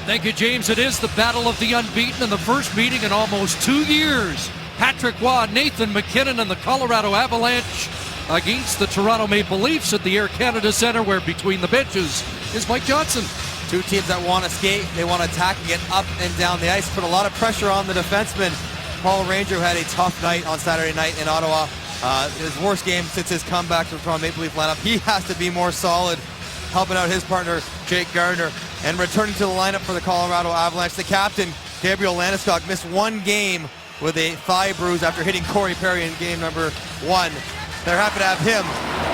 Thank you, James. It is the battle of the unbeaten in the first meeting in almost 2 years. Patrick Waugh, Nathan MacKinnon, and the Colorado Avalanche against the Toronto Maple Leafs at the Air Canada Centre, where between the benches is Mike Johnson. Two teams that want to skate, they want to attack and get up and down the ice, put a lot of pressure on the defenseman. Paul Ranger, who had a tough night on Saturday night in Ottawa. His worst game since his comeback to the Toronto Maple Leaf lineup. He has to be more solid, helping out his partner, Jake Gardiner. And returning to the lineup for the Colorado Avalanche, the captain, Gabriel Landeskog, missed one game with a thigh bruise after hitting Corey Perry in game number 1. They're happy to have him,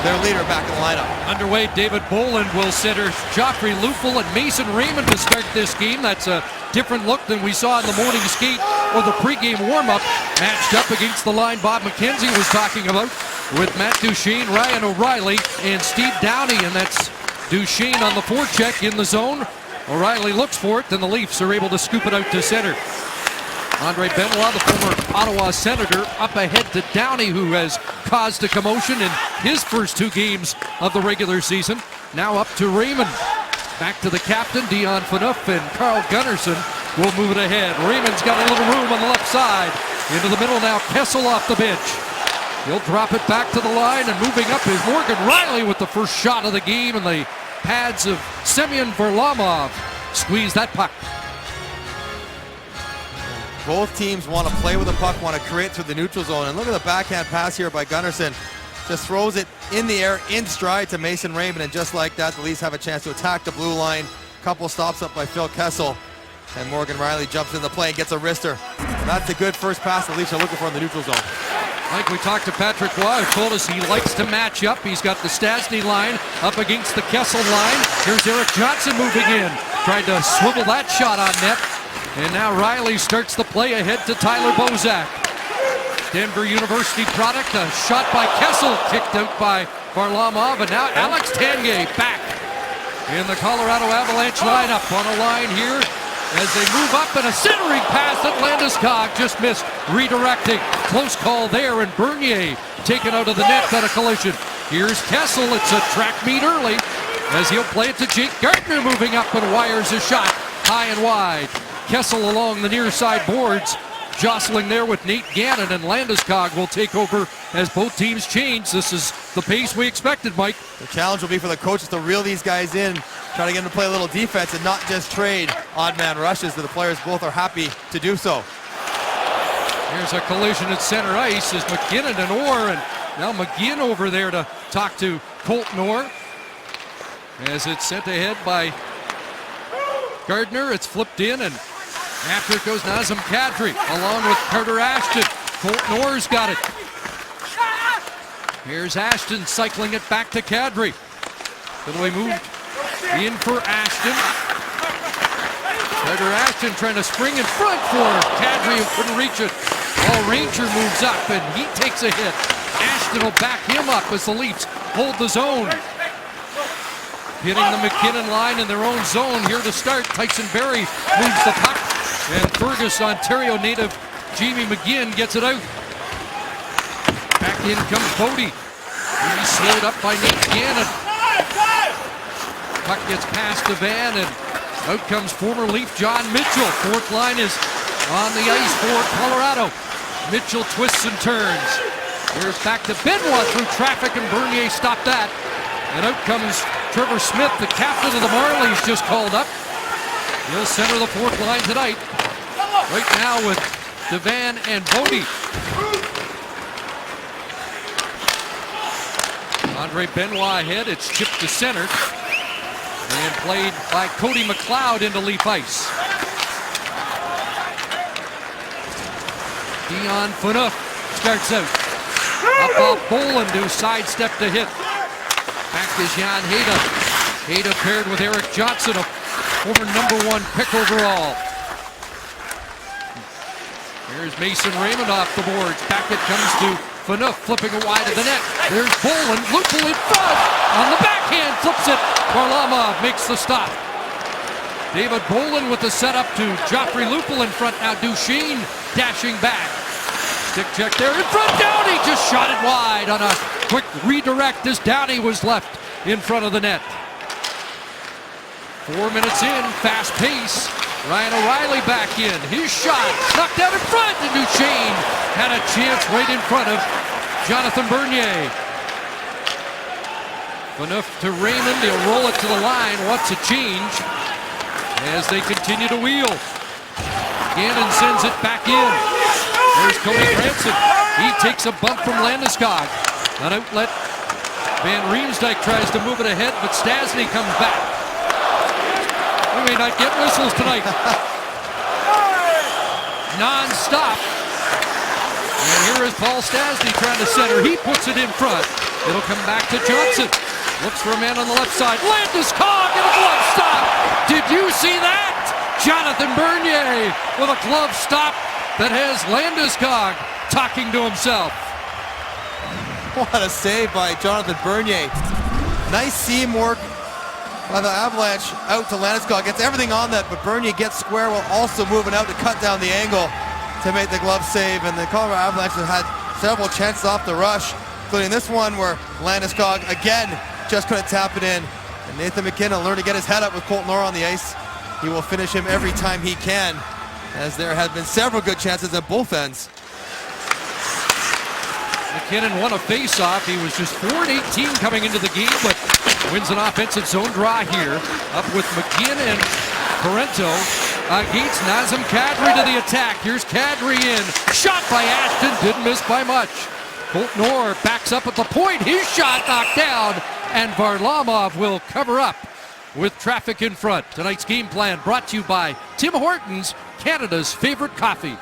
their leader, back in the lineup. Underway, David Bolland will center Joffrey Lupul and Mason Raymond to start this game. That's a different look than we saw in the morning skate or the pregame warm-up. Matched up against the line Bob McKenzie was talking about with Matt Duchene, Ryan O'Reilly, and Steve Downey. And that's Duchene on the forecheck in the zone. O'Reilly looks for it, then the Leafs are able to scoop it out to center. Andre Benoit, the former Ottawa Senator, up ahead to Downey, who has caused a commotion in his first 2 games of the regular season. Now up to Raymond. Back to the captain, Dion Phaneuf, and Carl Gunnarsson will move it ahead. Raymond's got a little room on the left side. Into the middle now, Kessel off the bench. He'll drop it back to the line, and moving up is Morgan Rielly with the first shot of the game, and the pads of Semyon Varlamov squeeze that puck. Both teams want to play with the puck, want to create through the neutral zone. And look at the backhand pass here by Gunnarsson. Just throws it in the air, in stride to Mason Raymond. And just like that, the Leafs have a chance to attack the blue line. Couple stops up by Phil Kessel. And Morgan Rielly jumps in the play and gets a wrister. That's a good first pass the Leafs are looking for in the neutral zone. Like we talked to Patrick Waugh, who told us he likes to match up. He's got the Stastny line up against the Kessel line. Here's Erik Johnson moving in. Tried to swivel that shot on net. And now Rielly starts the play ahead to Tyler Bozak. Denver University product, a shot by Kessel, kicked out by Varlamov, and now Alex Tanguay back in the Colorado Avalanche lineup on a line here as they move up, and a centering pass that Landeskog just missed, redirecting. Close call there, and Bernier taken out of the net on a collision. Here's Kessel, it's a track meet early as he'll play it to Jake Gardiner, moving up and wires a shot high and wide. Kessel along the near side boards, jostling there with Nate Gannon, and Landeskog will take over as both teams change. This is the pace we expected, Mike. The challenge will be for the coaches to reel these guys in, try to get them to play a little defense and not just trade odd man rushes. The players both are happy to do so. Here's a collision at center ice as McKinnon and Orr, and now McGinn over there to talk to Colton Orr as it's sent ahead by Gardiner. It's flipped in, and after it goes Nazem Kadri along with Carter Ashton. Colton Orr's got it. Here's Ashton cycling it back to Kadri. Then we move in for Ashton. Carter Ashton trying to spring in front for Kadri, who couldn't reach it. Paul Ranger moves up and he takes a hit. Ashton will back him up as the Leafs hold the zone. Hitting the McKinnon line in their own zone here to start. Tyson Barrie moves the puck, and Fergus, Ontario native Jamie McGinn gets it out. Back in comes Bodie. He's slowed up by Nate Gannon. Puck gets past Devan, and out comes former Leaf John Mitchell. Fourth line is on the ice for Colorado. Mitchell twists and turns. Here's back to Benoit through traffic, and Bernier stopped that. And out comes Trevor Smith, the captain of the Marlies, just called up. He'll center the fourth line tonight. Right now with Devan and Bodie. Andre Benoit ahead. It's chipped to center. And played by Cody McLeod into Leaf ice. Dion Phaneuf starts out. Up off Bolland, who sidestepped the hit. Back is Jan Hejda. Hejda paired with Erik Johnson, a former #1 pick overall. Here's Mason Raymond off the boards. Back it comes to Phaneuf, flipping it wide of the net. There's Bolland, Lupul in front. On the backhand, flips it. Varlamov makes the stop. David Bolland with the setup to Joffrey Lupul in front. Now Duchene dashing back. Stick check there in front. Downey just shot it wide on a quick redirect as Downey was left in front of the net. 4 minutes in, fast pace. Ryan O'Reilly back in. His shot knocked out in front. And Duchesne had a chance right in front of Jonathan Bernier. Enough to Raymond. He'll roll it to the line. Wants a change as they continue to wheel. Gannon sends it back in. There's Cody Branson. He takes a bump from Landeskog. An outlet. Van Riemsdyk tries to move it ahead, but Stastny comes back. We may not get whistles tonight. Non-stop. And here is Paul Stastny trying to center. He puts it in front. It'll come back to Johnson. Looks for a man on the left side. Landeskog and a glove stop. Did you see that? Jonathan Bernier with a glove stop that has Landeskog talking to himself. What a save by Jonathan Bernier. Nice seam work by the Avalanche out to Landeskog. Gets everything on that, but Bernier gets square while also moving out to cut down the angle to make the glove save. And the Colorado Avalanche have had several chances off the rush, including this one where Landeskog again just couldn't tap it in. And Nathan MacKinnon learned to get his head up with Colton Orr on the ice. He will finish him every time he can, as there have been several good chances at both ends. MacKinnon won a face-off. He was just 4-18 coming into the game, but wins an offensive zone draw here. Up with McGinn and Parento against Nazem Kadri to the attack. Here's Kadri in. Shot by Ashton. Didn't miss by much. Colton Orr backs up at the point. His shot knocked down, and Varlamov will cover up with traffic in front. Tonight's game plan brought to you by Tim Hortons, Canada's favorite coffee.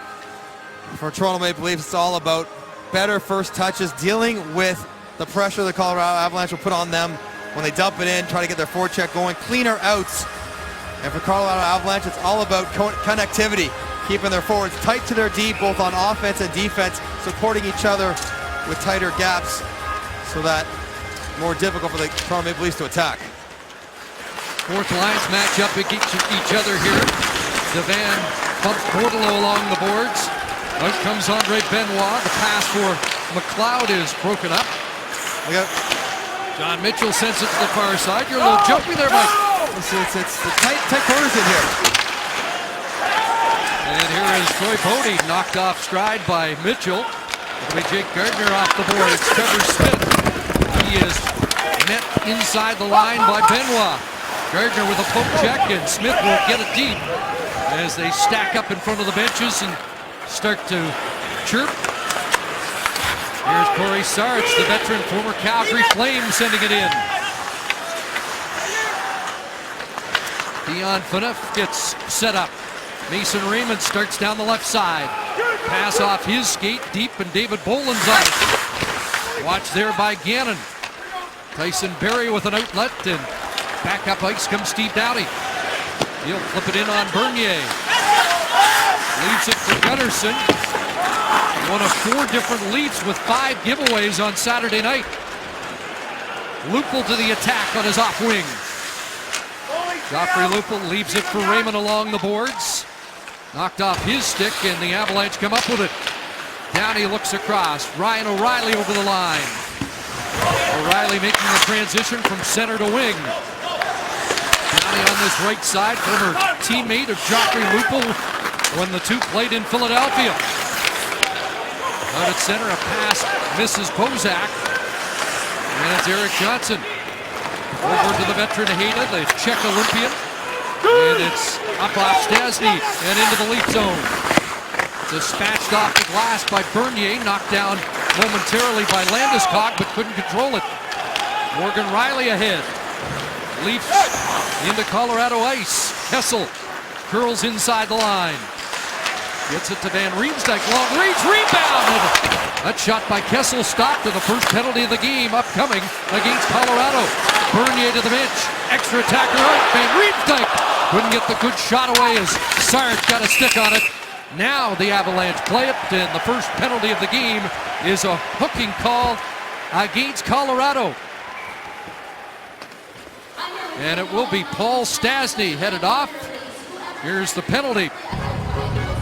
For Toronto Maple Leafs, it's all about better first touches, dealing with the pressure the Colorado Avalanche will put on them when they dump it in, try to get their forecheck going, cleaner outs. And for Colorado Avalanche, it's all about connectivity, keeping their forwards tight to their D, both on offense and defense, supporting each other with tighter gaps so that more difficult for the Toronto Maple Leafs to attack. Fourth lines match up against each other here. Devan bumps Bordeleau along the boards. Out comes Andre Benoit. The pass for McLeod is broken up. John Mitchell sends it to the far side. You're a little jumpy there, Mike. It's the tight corners in here. And here is Troy Bodie knocked off stride by Mitchell. It'll be Jake Gardiner off the board. It's Trevor Smith. He is met inside the line by Benoit. Gardiner with a poke check, and Smith will get it deep as they stack up in front of the benches and start to chirp. Here's Corey Sarge, the veteran, former Calgary Flame, sending it in. Dion Phaneuf gets set up. Mason Raymond starts down the left side. Pass off his skate deep, and David Boland's on it. Watch there by Gannon. Tyson Barrie with an outlet, and back up ice comes Steve Doughty. He'll flip it in on Bernier. Leaves it for Gunnarsson. One of 4 different leads with 5 giveaways on Saturday night. Lupul to the attack on his off wing. Joffrey Lupul leaves it for Raymond along the boards. Knocked off his stick, and the Avalanche come up with it. Downey looks across. Ryan O'Reilly over the line. O'Reilly making the transition from center to wing. Downey on this right side, former teammate of Joffrey Lupul when the two played in Philadelphia. Out at center, a pass misses Bozak. And it's Eric Johnson. Over to the veteran Hayda, the Czech Olympian. And it's up off Stastny and into the Leaf zone. Dispatched off the glass by Bernier, knocked down momentarily by Landeskog, but couldn't control it. Morgan Riley ahead. Leafs into Colorado ice. Kessel curls inside the line. Gets it to Van Riemsdyk, long range rebound. That shot by Kessel stopped, to the first penalty of the game upcoming against Colorado. Bernier to the bench, extra attacker out. Van Riemsdyk couldn't get the good shot away as Sarge got a stick on it. Now the Avalanche play it, and the first penalty of the game is a hooking call against Colorado. And it will be Paul Stastny headed off. Here's the penalty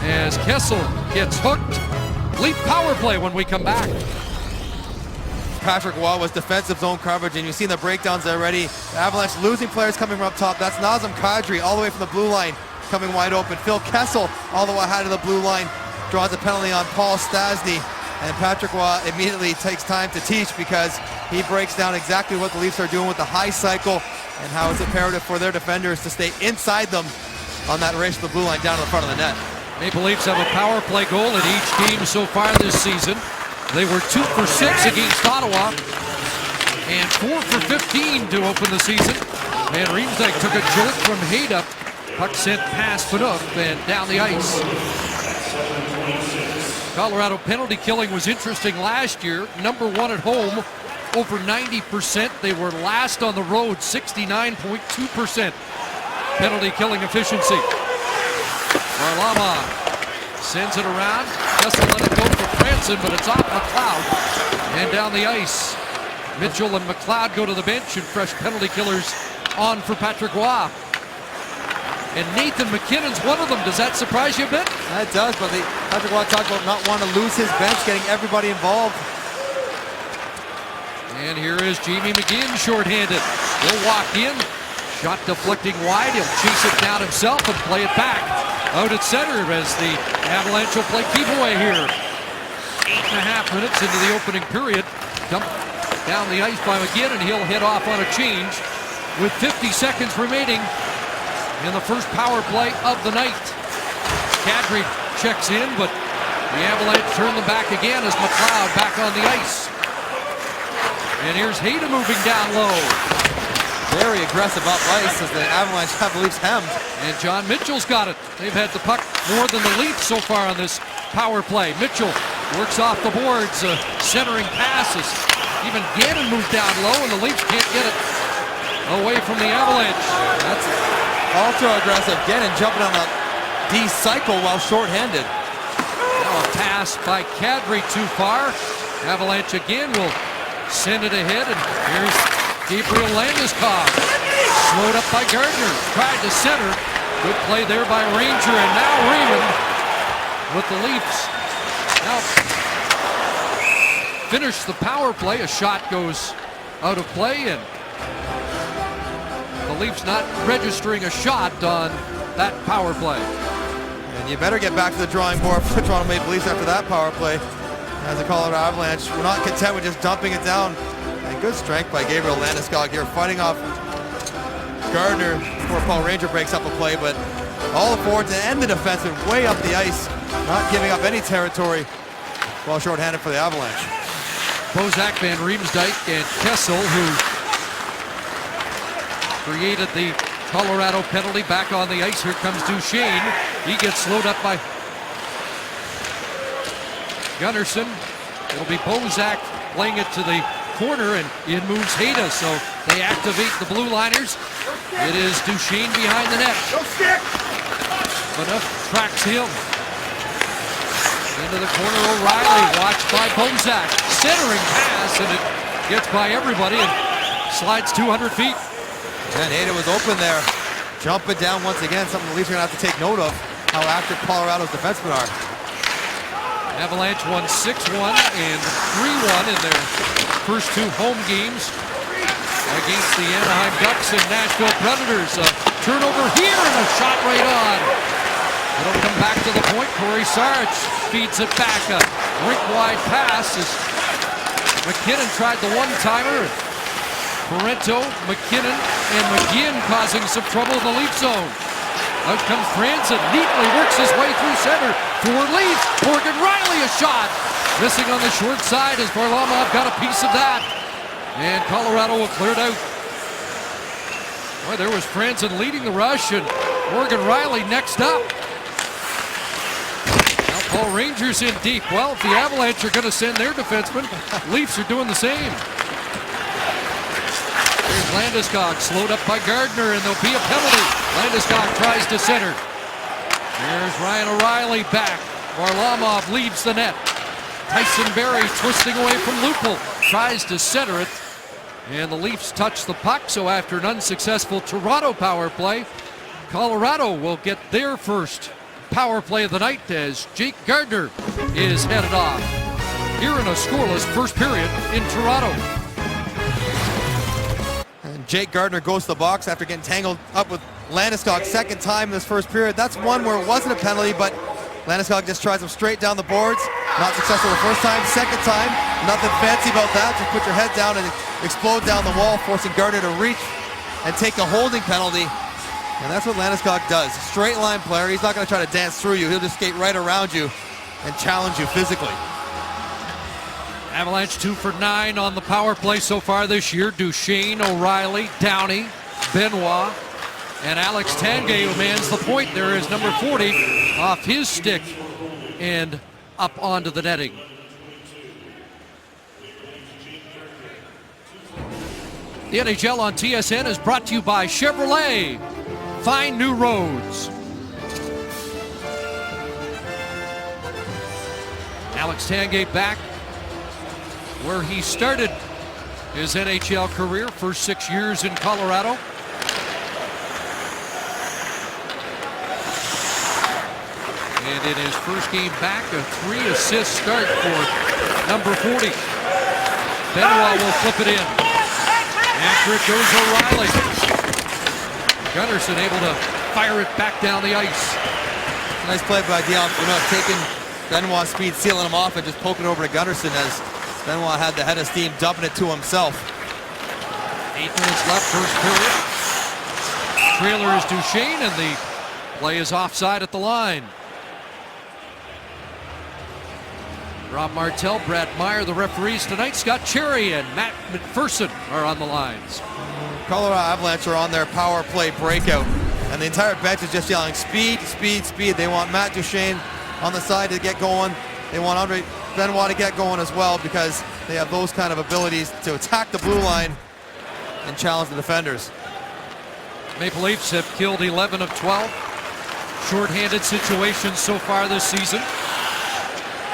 as Kessel gets hooked. Leaf power play when we come back. Patrick Waugh was defensive zone coverage, and you've seen the breakdowns already. The Avalanche losing players coming from up top. That's Nazem Kadri all the way from the blue line. coming wide open. Phil Kessel all the way ahead of the blue line draws a penalty on Paul Stastny. And Patrick Roy immediately takes time to teach because he breaks down exactly what the Leafs are doing with the high cycle and how it's imperative for their defenders to stay inside them on that race to the blue line down to the front of the net. Maple Leafs have a power play goal in each game so far this season. They were 2 for 6 against Ottawa and 4 for 15 to open the season. And Riemsdyk took a jolt from Hayda. Puck sent past Phaneuf and down the ice. Colorado penalty killing was interesting last year. Number 1 at home, over 90%. They were last on the road, 69.2% penalty killing efficiency. Varlamov sends it around. Doesn't let it go for Franson, but it's off McLeod and down the ice. Mitchell and McLeod go to the bench, and fresh penalty killers on for Patrick Roy. And Nathan McKinnon's one of them. Does that surprise you a bit? That does, but Patrick Roy talked about not wanting to lose his bench, getting everybody involved. And here is Jamie McGinn shorthanded. He'll walk in. Shot deflecting wide. He'll chase it down himself and play it back. Out at center as the Avalanche will play keep away here. 8.5 minutes into the opening period. Dumped down the ice by McGinn, and he'll head off on a change with 50 seconds remaining in the first power play of the night. Kadri checks in, but the Avalanche turn them back again as McLeod back on the ice. And here's Hayda moving down low. Very aggressive up ice as the Avalanche have the Leafs hemmed. And John Mitchell's got it. They've had the puck more than the Leafs so far on this power play. Mitchell works off the boards, centering passes. Even Gannon moved down low, and the Leafs can't get it away from the Avalanche. That's ultra aggressive. Gannon jumping on the D cycle while shorthanded. Now a pass by Kadri too far. Avalanche again will send it ahead, and here's Gabriel Landeskog. Slowed up by Gardner. Tried to center. Good play there by Ranger, and now Raymond with the Leafs. Now finish the power play. A shot goes out of play, and the Leafs not registering a shot on that power play. And you better get back to the drawing board for the Toronto Maple Leafs after that power play. As the Colorado Avalanche, we're not content with just dumping it down. And good strength by Gabriel Landeskog here, fighting off Gardner before Paul Ranger breaks up a play, but all the forwards and the defensemen way up the ice, not giving up any territory while shorthanded for the Avalanche. Bozak, Van Riemsdyk, and Kessel, who created the Colorado penalty, back on the ice. Here comes Duchesne. He gets slowed up by Gunnarsson. It'll be Bozak playing it to the corner, and in moves Hayda, so they activate the blue liners. It is Duchesne behind the net. Phaneuf tracks him. Into the corner, O'Reilly, watched by Bozak. Centering pass, and it gets by everybody and slides 200 feet. And Hayda was open there. Jumping down once again, something the Leafs are going to have to take note of, how active Colorado's defensemen are. Avalanche won 6-1 and 3-1 in their first 2 home games against the Anaheim Ducks and Nashville Predators. A turnover here and a shot right on. It'll come back to the point. Corey Sarge feeds it back. A rink-wide pass as McKinnon tried the one-timer. Parento, McKinnon, and McGinn causing some trouble in the Leaf zone. Out comes Franson, neatly works his way through center for Leafs. Morgan Riley, a shot. Missing on the short side as Varlamov got a piece of that. And Colorado will clear it out. Boy, there was Franson leading the rush, and Morgan Riley next up. Now Paul Ranger's in deep. Well, if the Avalanche are going to send their defensemen, Leafs are doing the same. Here's Landeskog, slowed up by Gardner, and there'll be a penalty. Landeskog tries to center. There's Ryan O'Reilly back. Varlamov leaves the net. Tyson Barrie twisting away from Lupul, tries to center it. And the Leafs touch the puck, so after an unsuccessful Toronto power play, Colorado will get their first power play of the night as Jake Gardner is headed off. Here in a scoreless first period in Toronto. And Jake Gardner goes to the box after getting tangled up with Landeskog second time in this first period. That's one where it wasn't a penalty, but Landeskog just tries him straight down the boards. Not successful the first time. Second time, nothing fancy about that. Just put your head down and explode down the wall, forcing Gardner to reach and take a holding penalty. And that's what Landeskog does. Straight line player. He's not going to try to dance through you. He'll just skate right around you and challenge you physically. Avalanche 2 for 9 on the power play so far this year. Duchesne, O'Reilly, Downey, Benoit, and Alex Tanguay, who mans the point. There is number 40 off his stick and up onto the netting. The NHL on TSN is brought to you by Chevrolet. Find new roads. Alex Tanguay back where he started his NHL career, first 6 years in Colorado. And in his first game back, a 3-assist start for number 40. Benoit will flip it in. After it goes O'Reilly. Gunnarsson able to fire it back down the ice. Nice play by Dion. Taking Benoit's speed, sealing him off, and just poking over to Gunnarsson as Benoit had the head of steam, dumping it to himself. 8 minutes left, first period. Trailer is Duchesne, and the play is offside at the line. Rob Martel, Brad Meyer, the referees tonight. Scott Cherry and Matt McPherson are on the lines. Colorado Avalanche are on their power play breakout, and the entire bench is just yelling speed, speed, speed. They want Matt Duchesne on the side to get going. They want Andre Benoit to get going as well, because they have those kind of abilities to attack the blue line and challenge the defenders. Maple Leafs have killed 11 of 12 shorthanded situations so far this season.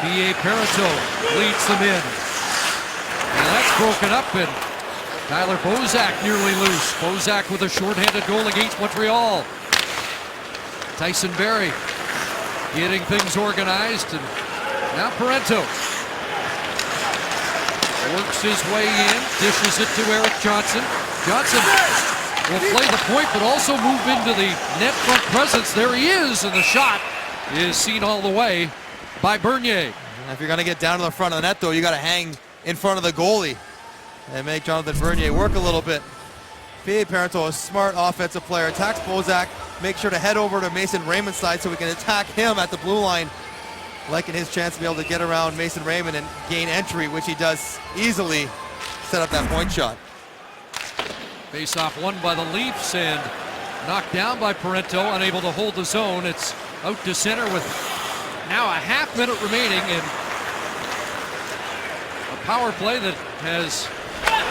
P.A. Parenteau leads them in. And that's broken up, and Tyler Bozak nearly loose. Bozak with a shorthanded goal against Montreal. Tyson Barrie getting things organized, and now Parenteau works his way in, dishes it to Eric Johnson. Johnson will play the point, but also move into the net front presence. There he is, and the shot is seen all the way by Bernier. And if you're going to get down to the front of the net, though, you got to hang in front of the goalie and make Jonathan Bernier work a little bit. P.A. Parenteau, a smart offensive player, attacks Bozak, makes sure to head over to Mason Raymond's side so we can attack him at the blue line, liking his chance to be able to get around Mason Raymond and gain entry, which he does easily set up that point shot. Face-off won by the Leafs and knocked down by Parenteau, unable to hold the zone. It's out to center with now a half minute remaining, and a power play that has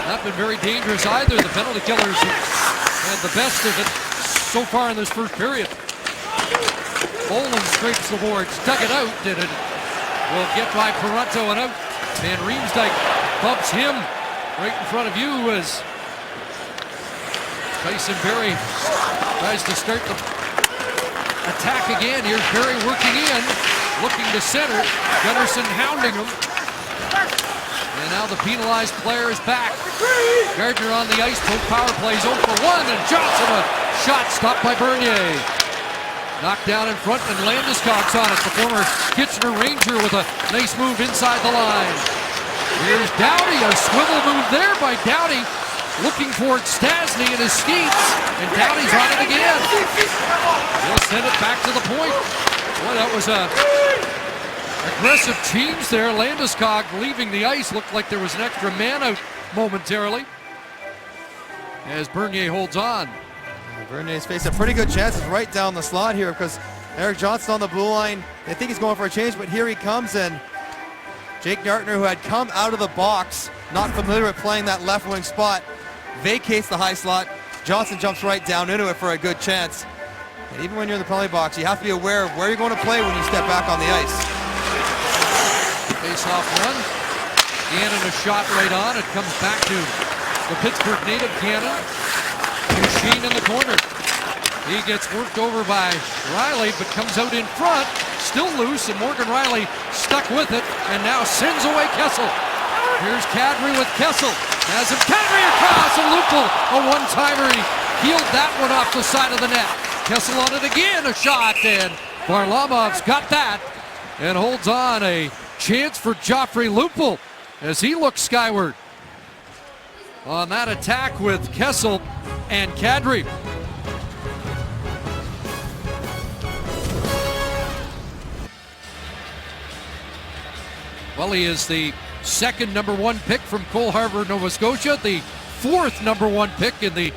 not been very dangerous either. The penalty killers have had the best of it so far in this first period. Bolin scrapes the boards, dug it out, and it will get by Parenteau and out. Van Riemsdyk bumps him right in front of you as Tyson Barrie tries to start the attack again. Here's Barrie working in, looking to center. Gunnarsson hounding him. And now the penalized player is back. Gardner on the ice, both power plays 0 for 1, and Johnson a shot stopped by Bernier. Knocked down in front, and Landeskog's on it. The former Kitchener Ranger with a nice move inside the line. Here's Downey, a swivel move there by Downey, looking for Stastny in his skates, and Downey's on it again. He'll send it back to the point. Boy, that was a aggressive change there. Landeskog leaving the ice. Looked like there was an extra man out momentarily as Bernier holds on. Bernier's facing pretty good chances right down the slot here, because Eric Johnson on the blue line. They think he's going for a change, but here he comes in. Jake Nartner, who had come out of the box, not familiar with playing that left wing spot, vacates the high slot. Johnson jumps right down into it for a good chance. And even when you're in the penalty box, you have to be aware of where you're going to play when you step back on the ice. Face-off one. Gannon a shot right on. It comes back to the Pittsburgh native Gannon. Duchesne in the corner. He gets worked over by Riley, but comes out in front. Still loose, and Morgan Riley stuck with it, and now sends away Kessel. Here's Kadri with Kessel. Has him Kadri across, and Lupul, a one-timer. He healed that one off the side of the net. Kessel on it again, a shot, and Varlamov's got that and holds on. A chance for Joffrey Lupul as he looks skyward on that attack with Kessel and Kadri. Well, he is the second #1 pick from Cole Harbour, Nova Scotia, the fourth #1 pick in the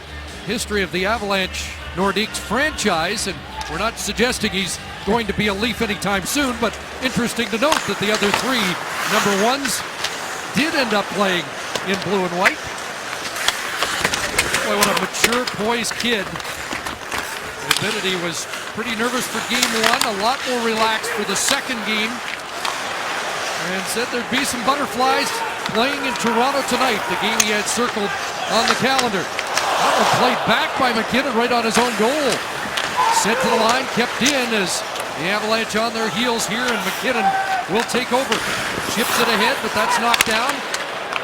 history of the Avalanche Nordiques franchise, and we're not suggesting he's going to be a Leaf anytime soon, but interesting to note that the other three #1s did end up playing in blue and white. Boy, what a mature, poised kid. I admitted he was pretty nervous for game one, a lot more relaxed for the second game, and said there'd be some butterflies playing in Toronto tonight, the game he had circled on the calendar. That one played back by MacKinnon right on his own goal. Sent to the line, kept in as the Avalanche on their heels here, and MacKinnon will take over. Chips it ahead, but that's knocked down.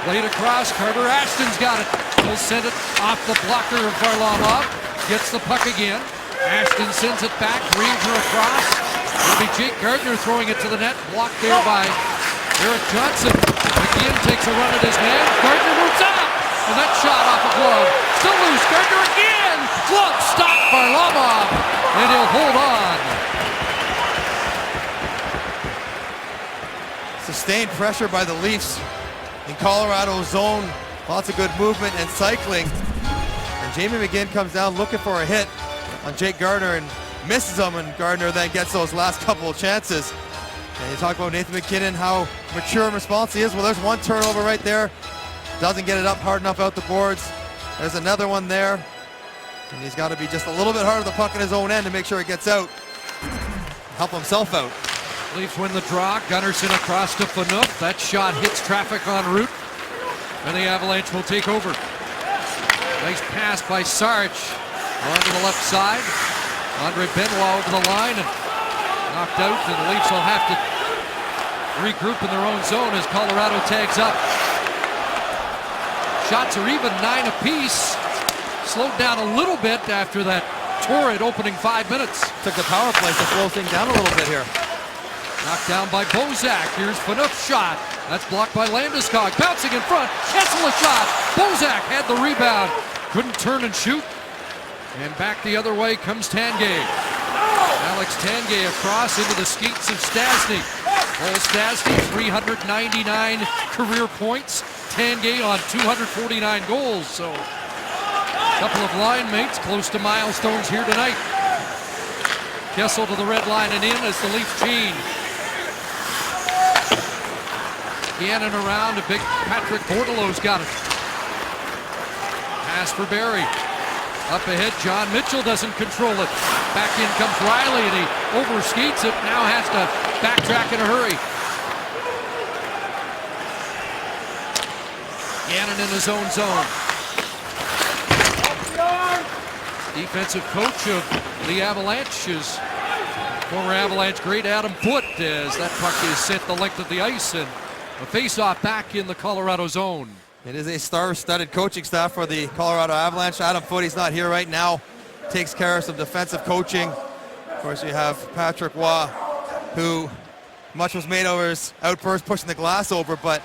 Played across, Carter Ashton's got it. He'll send it off the blocker of Varlamov. Gets the puck again. Ashton sends it back, Ranger across. It'll be Jake Gardiner throwing it to the net, blocked there by Eric Johnson. McKeon takes a run at his man. Gardiner moves up, and that shot off a glove. Still loose, Gardiner again! Glove stopped Varlamov, and he'll hold on. Sustained pressure by the Leafs in Colorado's zone. Lots of good movement and cycling. And Jamie McGinn comes down looking for a hit on Jake Gardiner and misses him, and Gardiner then gets those last couple of chances. And you talk about Nathan MacKinnon, how mature and responsive he is. Well, there's one turnover right there. Doesn't get it up hard enough out the boards. There's another one there. And he's got to be just a little bit harder the puck in his own end to make sure it gets out. Help himself out. Leafs win the draw. Gunnarsson across to Phaneuf. That shot hits traffic en route, and the Avalanche will take over. Nice pass by Sarch onto the left side. Andre Benoit over the line and knocked out, and the Leafs will have to regroup in their own zone as Colorado tags up. Shots are even 9 apiece. Slowed down a little bit after that torrid opening 5 minutes. Took the power play to slow things down a little bit here. Knocked down by Bozak. Here's Phaneuf's shot. That's blocked by Landeskog. Bouncing in front. Kessel a shot. Bozak had the rebound. Couldn't turn and shoot. And back the other way comes Tanguay. Alex Tanguay across into the skates of Stastny. Paul Stastny, 399 career points. Tanguay on 249 goals. So a couple of line mates close to milestones here tonight. Kessel to the red line and in as the Leafs change. Gannon around, a big Patrick Bordelow's got it. Pass for Barry. Up ahead, John Mitchell doesn't control it. Back in comes Riley, and he overskates it. Now has to backtrack in a hurry. Gannon in his own zone. Defensive coach of the Avalanche is former Avalanche great Adam Foote, as that puck is sent the length of the ice, and a face-off back in the Colorado zone. It is a star-studded coaching staff for the Colorado Avalanche. Adam Foote, he's not here right now, takes care of some defensive coaching. Of course, you have Patrick Waugh, who much was made over his outburst pushing the glass over, but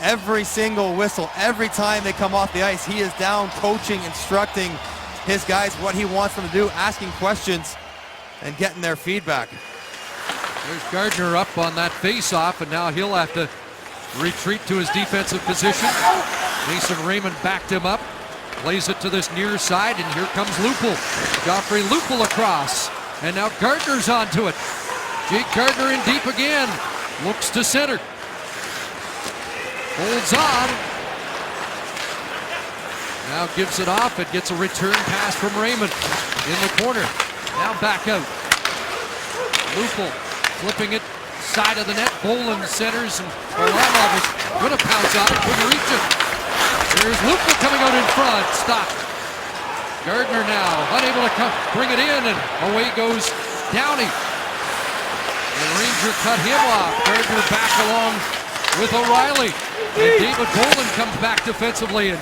every single whistle, every time they come off the ice, he is down coaching, instructing his guys what he wants them to do, asking questions and getting their feedback. There's Gardiner up on that face-off, and now he'll have to retreat to his defensive position. Mason Raymond backed him up, plays it to this near side, and here comes Lupul. Joffrey Lupul across, and now Gardiner's onto it. Jake Gardiner in deep again, looks to center. Holds on. Now gives it off. It gets a return pass from Raymond in the corner. Now back out. Lupul flipping it side of the net. Bolin centers, and Varlamov is going to pounce on it. Couldn't reach it. There's Lupul coming out in front. Stopped. Gardiner now unable to bring it in, and away goes Downey. And Ranger cut him off. Gardiner back along with O'Reilly. And David Bolin comes back defensively and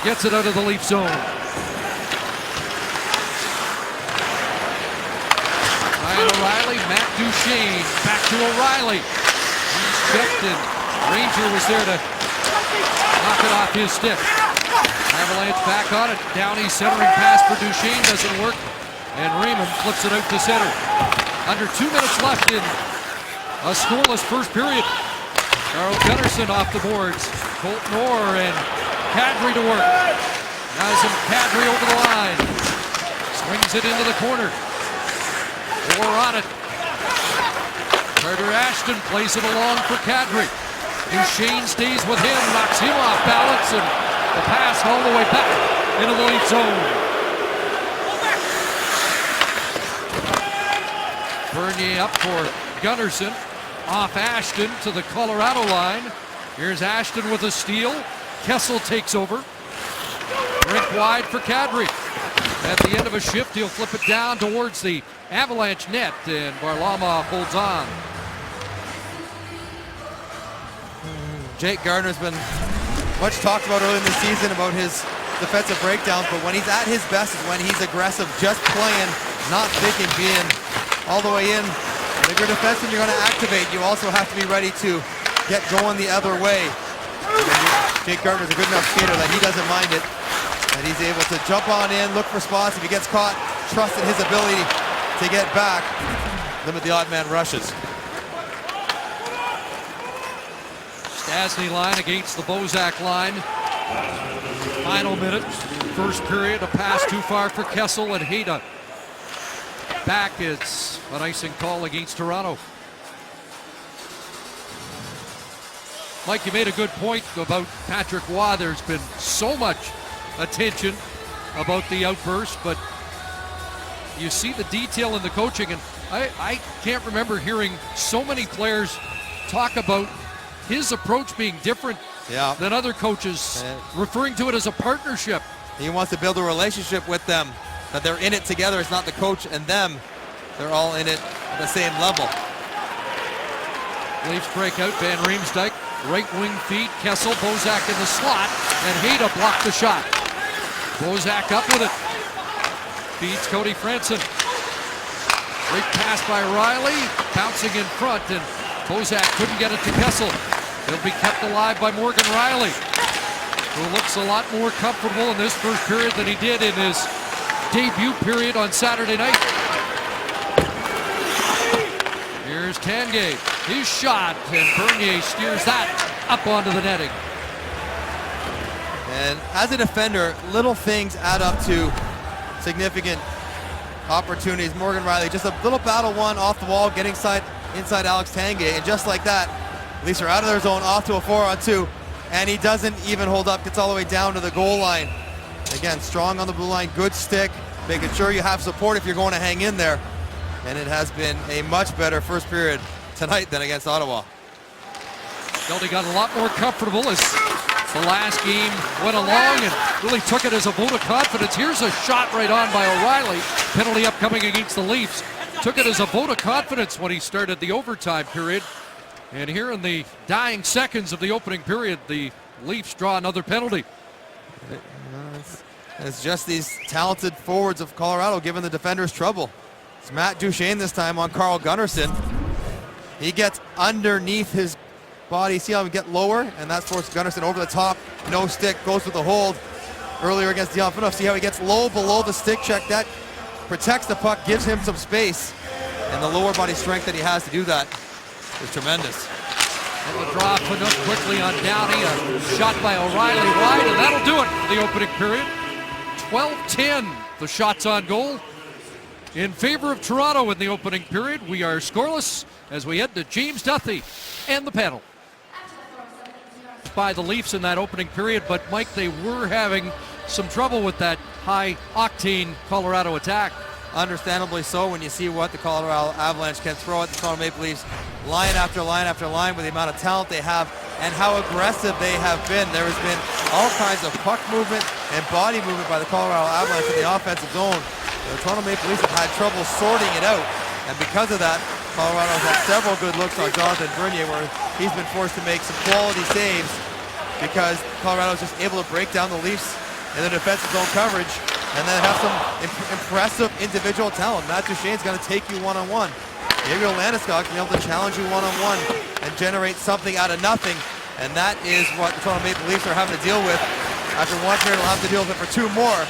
gets it out of the Leaf zone. Ryan O'Reilly, Matt Duchene, back to O'Reilly. He's checked and Ranger was there to knock it off his stick. Avalanche back on it. Downey centering pass for Duchene doesn't work. And Raymond flips it out to center. Under 2 minutes left in a scoreless first period. Carl Gunnarsson off the boards. Colton Orr and Kadri to work. Nazem Kadri over the line. Swings it into the corner. Orr on it. Carter Ashton plays it along for Kadri. Duchene stays with him, knocks him off balance, and the pass all the way back into the Leaf zone. Bernier up for Gunnarsson. Off Ashton to the Colorado line. Here's Ashton with a steal. Kessel takes over. Rink wide for Kadri. At the end of a shift, he'll flip it down towards the Avalanche net, and Varlamov holds on. Jake Gardner's been much talked about early in the season about his defensive breakdowns, but when he's at his best is when he's aggressive, just playing, not thinking, being all the way in. And if you're a defenseman, you're going to activate. You also have to be ready to get going the other way. Jake Gardner's a good enough skater that he doesn't mind it. And he's able to jump on in, look for spots. If he gets caught, trust in his ability to get back, limit the odd man rushes. Stastny line against the Bozak line. Final minute, first period, a pass too far for Kessel and Hayda. Back, it's an icing call against Toronto. Mike, you made a good point about Patrick Roy. There's been so much attention about the outburst, but you see the detail in the coaching, and I can't remember hearing so many players talk about his approach being different than other coaches, referring to it as a partnership. He wants to build a relationship with them, that they're in it together. It's not the coach and them. They're all in it at the same level. Leafs break out. Van Riemsdyk, right wing feed. Kessel, Bozak in the slot, and Hayda blocked the shot. Bozak up with it. Feeds Cody Franson. Great pass by Riley, bouncing in front, and Bozak couldn't get it to Kessel. He'll be kept alive by Morgan Riley, who looks a lot more comfortable in this first period than he did in his debut period on Saturday night. Here's Tanguay. His shot, and Bernier steers that up onto the netting. And as a defender, little things add up to significant opportunities. Morgan Riley, just a little battle one off the wall, getting inside Alex Tanguay, and just like that, Leafs are out of their zone, off to a 4-on-2, and he doesn't even hold up, gets all the way down to the goal line. Again, strong on the blue line, good stick, making sure you have support if you're going to hang in there. And it has been a much better first period tonight than against Ottawa. Shelby got a lot more comfortable as the last game went along and really took it as a vote of confidence. Here's a shot right on by O'Reilly. Penalty upcoming against the Leafs. Took it as a vote of confidence when he started the overtime period. And here in the dying seconds of the opening period, the Leafs draw another penalty. It's just these talented forwards of Colorado giving the defenders trouble. It's Matt Duchene this time on Carl Gunnarsson. He gets underneath his body. See how he get lower? And that forces Gunnarsson over the top. No stick, goes with the hold. Earlier against Dion Phaneuf, see how he gets low below the stick check. That protects the puck, gives him some space. And the lower body strength that he has to do that is tremendous. And the draw Phaneuf quickly on Downey. A shot by O'Reilly wide, and that'll do it for the opening period. 12-10, the shots on goal in favor of Toronto in the opening period. We are scoreless as we head to James Duthie and the panel. By the Leafs in that opening period, but Mike, they were having some trouble with that high-octane Colorado attack. Understandably so when you see what the Colorado Avalanche can throw at the Toronto Maple Leafs line after line after line with the amount of talent they have and how aggressive they have been. There has been all kinds of puck movement and body movement by the Colorado Avalanche in the offensive zone. The Toronto Maple Leafs have had trouble sorting it out, and because of that, Colorado has had several good looks on Jonathan Bernier where he's been forced to make some quality saves because Colorado is just able to break down the Leafs in the defensive zone coverage and then have some impressive individual talent. Matt Duchene's going to take you one-on-one. Gabriel Landeskog can be able to challenge you one-on-one and generate something out of nothing, and that is what the Toronto Maple Leafs are having to deal with. After one period, they'll have to deal with it for two more,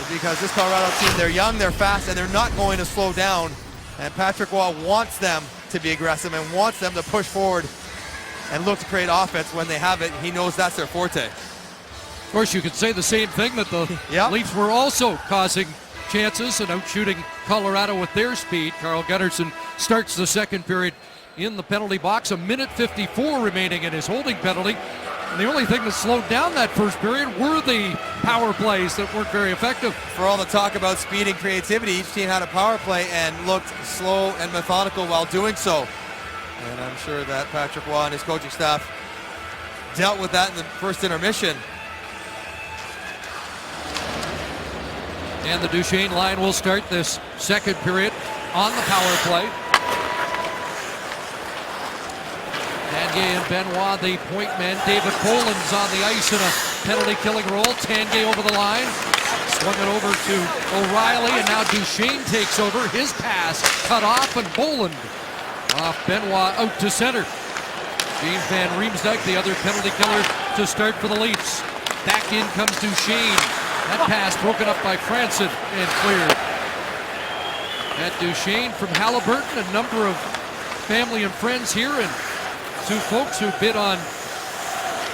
because this Colorado team, they're young, they're fast, and they're not going to slow down. And Patrick Roy wants them to be aggressive and wants them to push forward and look to create offense when they have it. He knows that's their forte. Of course, you could say the same thing, that the Yep. Leafs were also causing chances and out-shooting Colorado with their speed. Carl Gunnarsson starts the second period in the penalty box. 1:54 remaining in his holding penalty. And the only thing that slowed down that first period were the power plays that weren't very effective. For all the talk about speed and creativity, each team had a power play and looked slow and methodical while doing so. And I'm sure that Patrick Roy and his coaching staff dealt with that in the first intermission. And the Duchene line will start this second period on the power play. Tanguay and Benoit, the point men. David Boland's on the ice in a penalty-killing role. Tanguay over the line. Swung it over to O'Reilly, and now Duchene takes over. His pass cut off, and Boland off Benoit out to center. James Van Riemsdyk, the other penalty killer to start for the Leafs. Back in comes Duchene. That pass broken up by Franson and cleared. At Duchene from Halliburton, a number of family and friends here, and two folks who bid on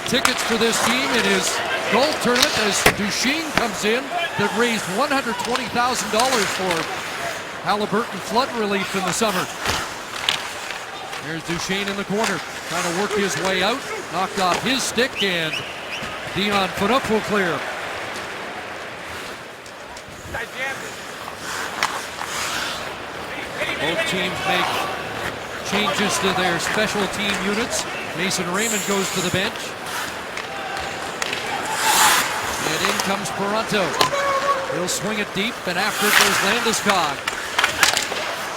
tickets for this team in his golf tournament as Duchene comes in that raised $120,000 for Halliburton flood relief in the summer. There's Duchene in the corner, trying to work his way out. Knocked off his stick, and Dion Phaneuf will clear. Both teams make changes to their special team units. Mason Raymond goes to the bench. And in comes Parenteau. He'll swing it deep, and after it goes Landeskog.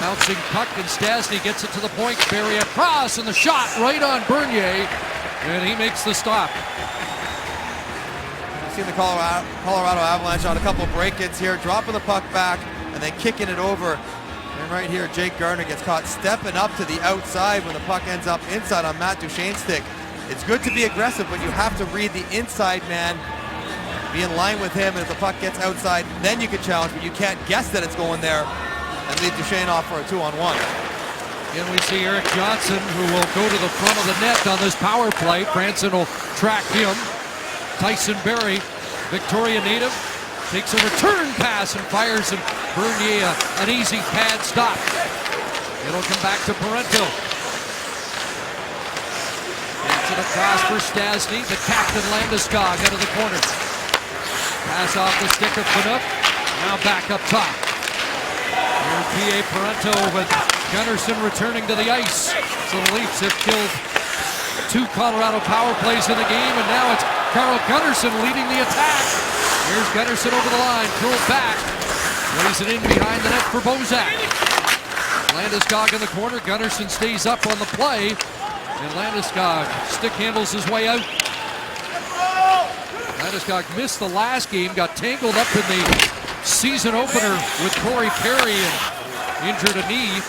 Bouncing puck, and Stastny gets it to the point. Barry across, and the shot right on Bernier, and he makes the stop. You've seen the Colorado Avalanche on a couple of break-ins here, dropping the puck back and then kicking it over. And right here, Jake Gardiner gets caught stepping up to the outside when the puck ends up inside on Matt Duchene's stick. It's good to be aggressive, but you have to read the inside man, be in line with him, and if the puck gets outside, then you can challenge, but you can't guess that it's going there and leave Duchene off for a 2-on-1. And we see Eric Johnson, who will go to the front of the net on this power play. Franson will track him. Tyson Barrie, Victoria native, takes a return pass and fires, and Bernier an easy pad stop. It'll come back to Parenteau. Gets it across for Stastny, the captain Landeskog out of the corner. Pass off the stick of Phaneuf. Now back up top. Here's P.A. Parenteau with Gunnarsson returning to the ice. So the Leafs have killed two Colorado power plays in the game, and now it's Carl Gunnarsson leading the attack. Here's Gunnarsson over the line, pulled back, lays it in behind the net for Bozak. Landeskog in the corner. Gunnarsson stays up on the play, and Landeskog stick handles his way out. Landeskog missed the last game, got tangled up in the season opener with Corey Perry and injured a knee,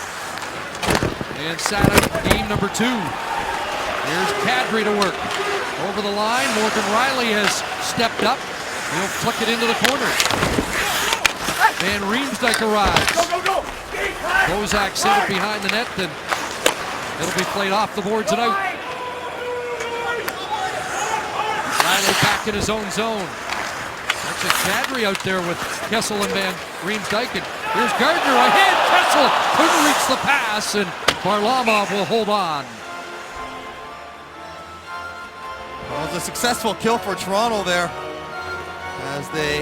and sat out game number 2. Here's Kadri to work. Over the line, Morgan Rielly has stepped up. He'll flick it into the corner. Van Riemsdyk arrives. Bozak set it behind the net, and it'll be played off the boards and out. Rielly back in his own zone. That's a Kadri out there with Kessel and Van Riemsdyk. And here's Gardiner ahead. Kessel couldn't reach the pass, and Varlamov will hold on. Well, it was a successful kill for Toronto there as they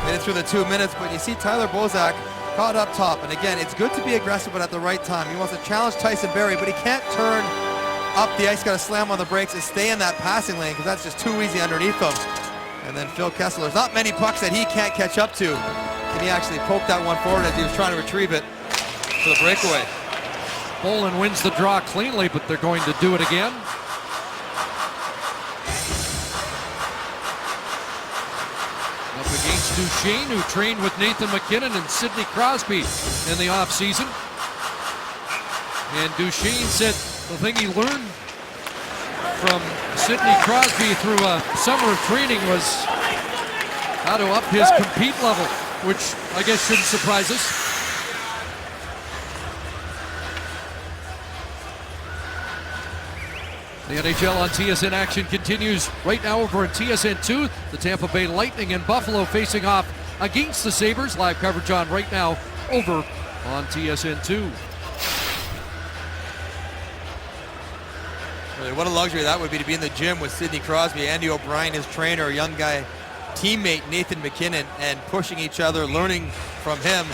made it through the 2 minutes, but you see Tyler Bozak caught up top. And again, it's good to be aggressive, but at the right time. He wants to challenge Tyson Barrie, but he can't turn up the ice, got to slam on the brakes and stay in that passing lane because that's just too easy underneath him. And then Phil Kessel, there's not many pucks that he can't catch up to. And he actually poked that one forward as he was trying to retrieve it for the breakaway. Boland wins the draw cleanly, but they're going to do it again. Up against Duchesne, who trained with Nathan MacKinnon and Sidney Crosby in the offseason. And Duchesne said the thing he learned from Sidney Crosby through a summer of training was how to up his compete level, which I guess shouldn't surprise us. The NHL on TSN action continues right now over at TSN2. The Tampa Bay Lightning and Buffalo facing off against the Sabres. Live coverage on right now over on TSN2. Really, what a luxury that would be to be in the gym with Sidney Crosby, Andy O'Brien, his trainer, young guy, teammate Nathan MacKinnon, and pushing each other, learning from him.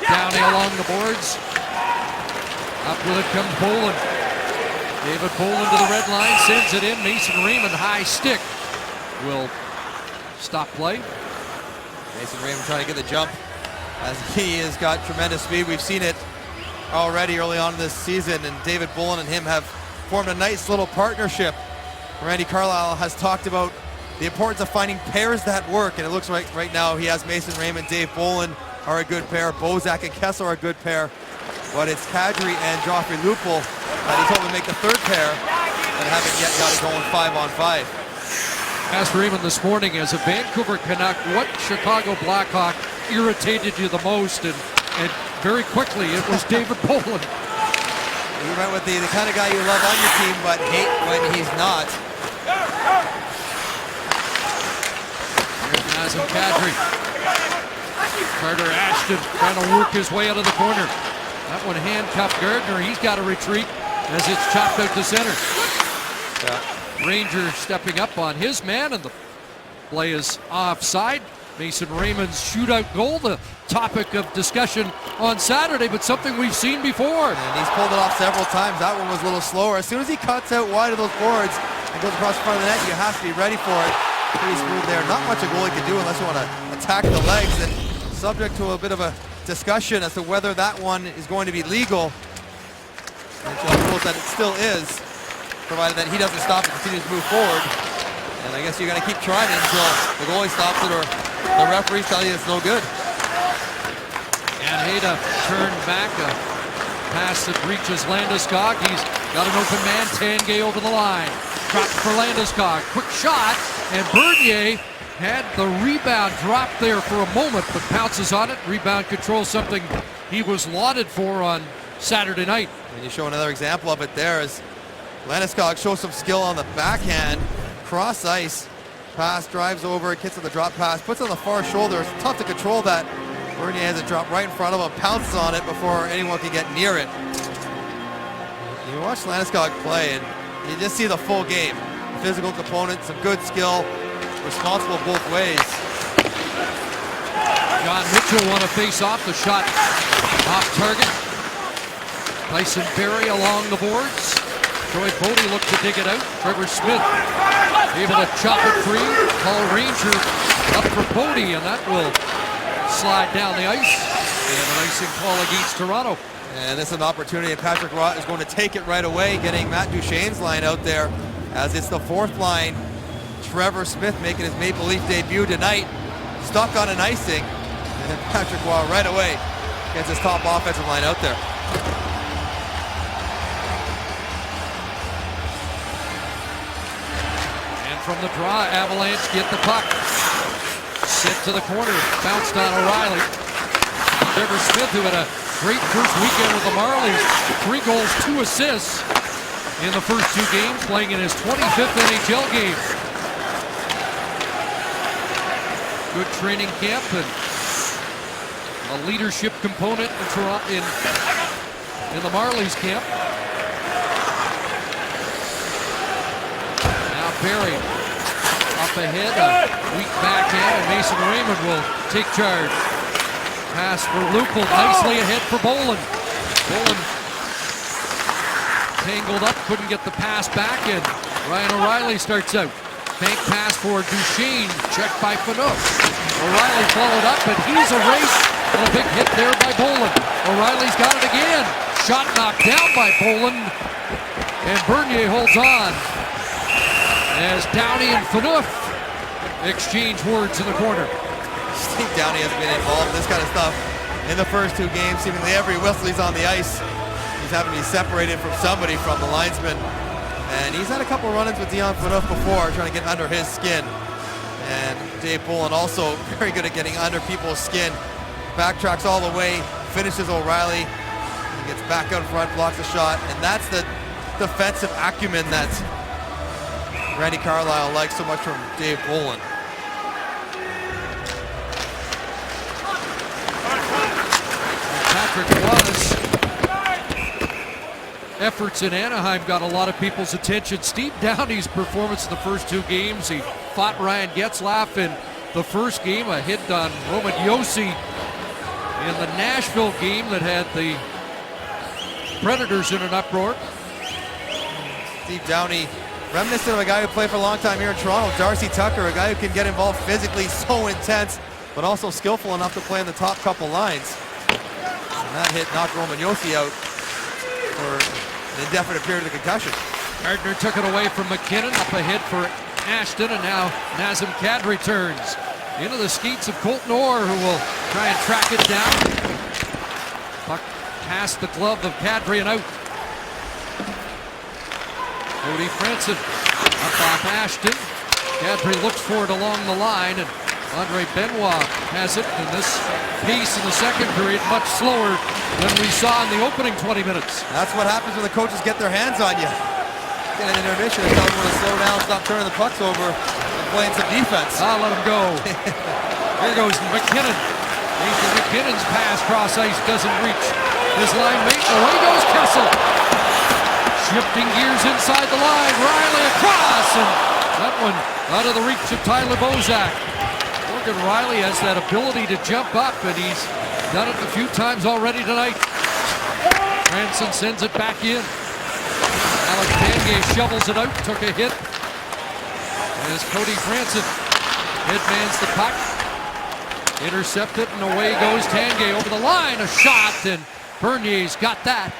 Downey along the boards. Up with it comes Bolin. David Bolin to the red line, sends it in. Mason Raymond, high stick, will stop play. Mason Raymond trying to get the jump as he has got tremendous speed. We've seen it already early on in this season, and David Bolin and him have formed a nice little partnership. Randy Carlyle has talked about the importance of finding pairs that work, and it looks like right now he has Mason Raymond, Dave Bolin are a good pair, Bozak and Kessel are a good pair, but it's Kadri and Joffrey Lupul that he's hoping to make the third pair and haven't yet got it going 5-on-5. Asked Raymond this morning, as a Vancouver Canuck, what Chicago Blackhawk irritated you the most, and very quickly it was David Bolin. He went with the kind of guy you love on your team but hate when he's not. Here's Nazem Kadri. Carter Ashton trying to work his way out of the corner. That one handcuffed Gardner. He's got to retreat as it's chopped out to center. Yeah. Ranger stepping up on his man, and the play is offside. Mason Raymond's shootout goal, the topic of discussion on Saturday, but something we've seen before. And he's pulled it off several times. That one was a little slower. As soon as he cuts out wide of those boards and goes across the front of the net, you have to be ready for it. Pretty smooth there. Not much a goalie can do unless you want to attack the legs. And subject to a bit of a discussion as to whether that one is going to be legal. NHL rules that it still is, provided that he doesn't stop and continues to move forward. And I guess you're going to keep trying it until the goalie stops it or the referees tell you it's no good. And Hayda turned back, a pass that reaches Landeskog. He's got an open man, Tanguay over the line. Dropped for Landeskog, quick shot, and Bernier had the rebound drop there for a moment, but pounces on it. Rebound control, something he was lauded for on Saturday night. And you show another example of it there as Landeskog shows some skill on the backhand. Cross ice, pass, drives over, gets to the drop pass, puts it on the far shoulder. It's tough to control that. Bernier has it drop right in front of him, pounces on it before anyone can get near it. You watch Landeskog play and you just see the full game. Physical component, some good skill, responsible both ways. John Mitchell won a face-off. The shot off target. Tyson Barrie along the boards. Troy Bodie looked to dig it out. Trevor Smith able to chop it free. Paul Ranger up for Bodie, and that will slide down the ice. And an icing call against Toronto. And this is an opportunity, and Patrick Roy is going to take it right away, getting Matt Duchene's line out there as it's the fourth line. Trevor Smith making his Maple Leaf debut tonight, stuck on an icing, and then Patrick Roy right away gets his top offensive line out there. And from the draw, Avalanche get the puck. Sent to the corner, bounced on O'Reilly. Trevor Smith, who had a great first weekend with the Marlies, 3 goals, 2 assists in the first 2 games, playing in his 25th NHL game. Good training camp and a leadership component in the Marlies camp. Now Barrie up ahead, a weak backhand, and Mason Raymond will take charge. Pass for Lupul, nicely ahead for Bolin. Bolin tangled up, couldn't get the pass back, and Ryan O'Reilly starts out. Bank pass for Duchesne, checked by Fanook. O'Reilly followed up, and he's erased. And a big hit there by Bolin. O'Reilly's got it again. Shot knocked down by Bolin, and Bernier holds on. as Downey and Phaneuf exchange words in the corner. Steve Downey has been involved in this kind of stuff in the first 2 games. Seemingly every whistle he's on the ice, he's having to be separated from somebody from the linesman. And he's had a couple run-ins with Dion Phaneuf before, trying to get under his skin. And Dave Bolland also very good at getting under people's skin. Backtracks all the way, finishes O'Reilly. He gets back out front, blocks a shot. And that's the defensive acumen that Randy Carlyle likes so much from Dave Bolland. Patrick Roy's efforts in Anaheim got a lot of people's attention. Steve Downey's performance in the first 2 games, he fought Ryan Getzlaf in the first game, a hit on Roman Josi in the Nashville game that had the Predators in an uproar. Steve Downey, reminiscent of a guy who played for a long time here in Toronto, Darcy Tucker, a guy who can get involved physically, so intense, but also skillful enough to play in the top couple lines. And that hit knocked Roman Josi out for an indefinite period of concussion. Gardner took it away from McKinnon, up ahead for Ashton, and now Nazem Kadri turns into the skates of Colton Orr, who will try and track it down. Puck past the glove of Kadri and out. Cody Franson up off Ashton. Kadri looks for it along the line, and Andre Benoit has it, and this pace in the second period much slower than we saw in the opening 20 minutes. That's what happens when the coaches get their hands on you. Get an intermission and tell them to slow down, stop turning the pucks over, and playing some defense. I'll let him go. Here goes McKinnon. Nathan McKinnon's pass cross ice doesn't reach his line mate. Away goes Kessel. Shifting gears inside the line. Riley across, and that one out of the reach of Tyler Bozak. Morgan Riley has that ability to jump up, and he's done it a few times already tonight. Franson sends it back in. Alex Tanguay shovels it out, took a hit. As Cody Franson headmans the puck. Intercepted, and away goes Tanguay over the line. A shot, and Bernier's got that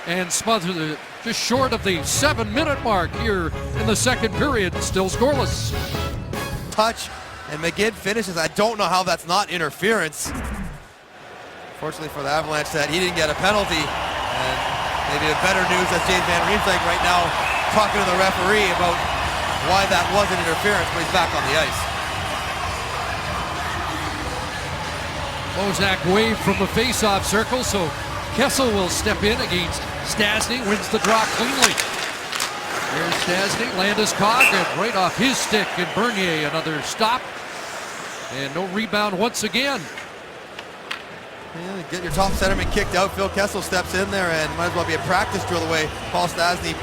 and smothered it just short of the 7-minute mark here in the second period. Still scoreless. Touch, and McGinn finishes. I don't know how that's not interference. Fortunately for the Avalanche, that he didn't get a penalty. And maybe a better news that James Van Riemsdyk right now talking to the referee about why that wasn't interference, but he's back on the ice. Bozak waved from the face-off circle, so Kessel will step in against Stastny, wins the draw cleanly. Here's Stastny, Landeskog, and right off his stick, and Bernier another stop. And no rebound once again. Yeah, get your top centerman kicked out. Phil Kessel steps in there, and might as well be a practice drill the way Paul Stastny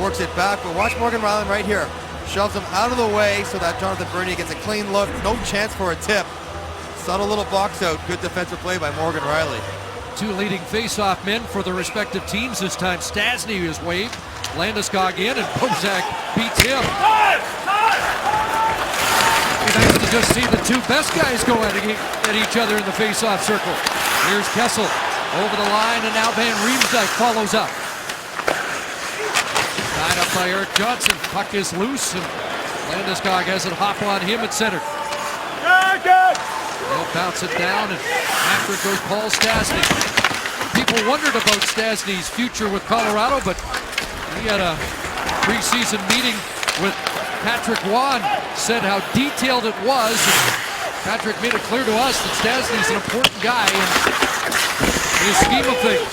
works it back. But watch Morgan Riley right here. Shoves him out of the way so that Jonathan Bernier gets a clean look. No chance for a tip. Subtle little box out. Good defensive play by Morgan Riley. 2 leading face-off men for the respective teams this time. Stastny is waved. Landeskog in, and Bozak beats him. It's nice to just see the 2 best guys go at each other in the face-off circle. Here's Kessel over the line, and now Van Riemsdyk follows up. Tied up by Eric Johnson. Puck is loose, and Landeskog has it hop on him at center. They'll bounce it down, and after it goes Paul Stastny. People wondered about Stastny's future with Colorado, but he had a preseason meeting with Patrick Roy, said how detailed it was. And Patrick made it clear to us that Stastny's an important guy in his scheme of things.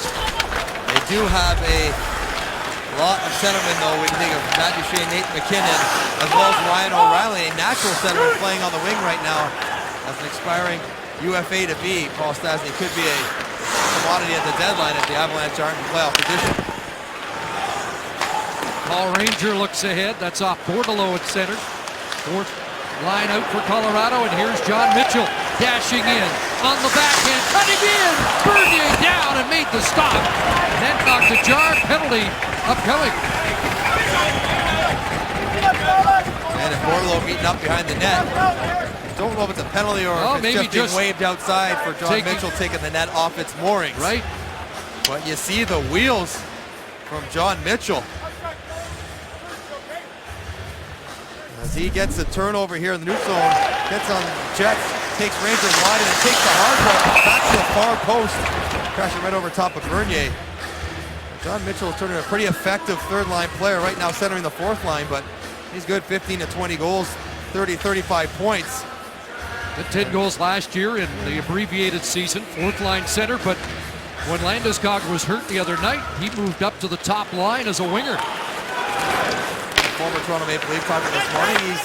They do have a lot of centermen, though, when you think of Matt Duchene, Nate McKinnon, as well as Ryan O'Reilly, a natural centerman playing on the wing right now. As an expiring UFA to be, Paul Stastny could be a commodity at the deadline if the Avalanche aren't in playoff position. Paul Ranger looks ahead. That's off Bordeleau at center. Fourth line out for Colorado, and here's John Mitchell dashing in on the backhand, cutting in. Bernier down and made the stop. And then knocked ajar. Penalty upcoming. And if Bordeleau meeting up behind the net, don't know if it's a penalty or if it's just being waved outside for John Mitchell taking the net off its moorings. Right. But you see the wheels from John Mitchell. he gets a turnover here in the neutral zone, gets on Jets, takes Ranger wide and takes the hard one back to the far post, crashing right over top of Bernier. John Mitchell is turning a pretty effective third line player right now, centering the fourth line, but he's good. 15 to 20 goals, 35 points. Had 10 goals last year in the abbreviated season, fourth line center, but when Landeskog was hurt the other night, he moved up to the top line as a winger. Former Toronto Maple Leaf talking this morning. He's,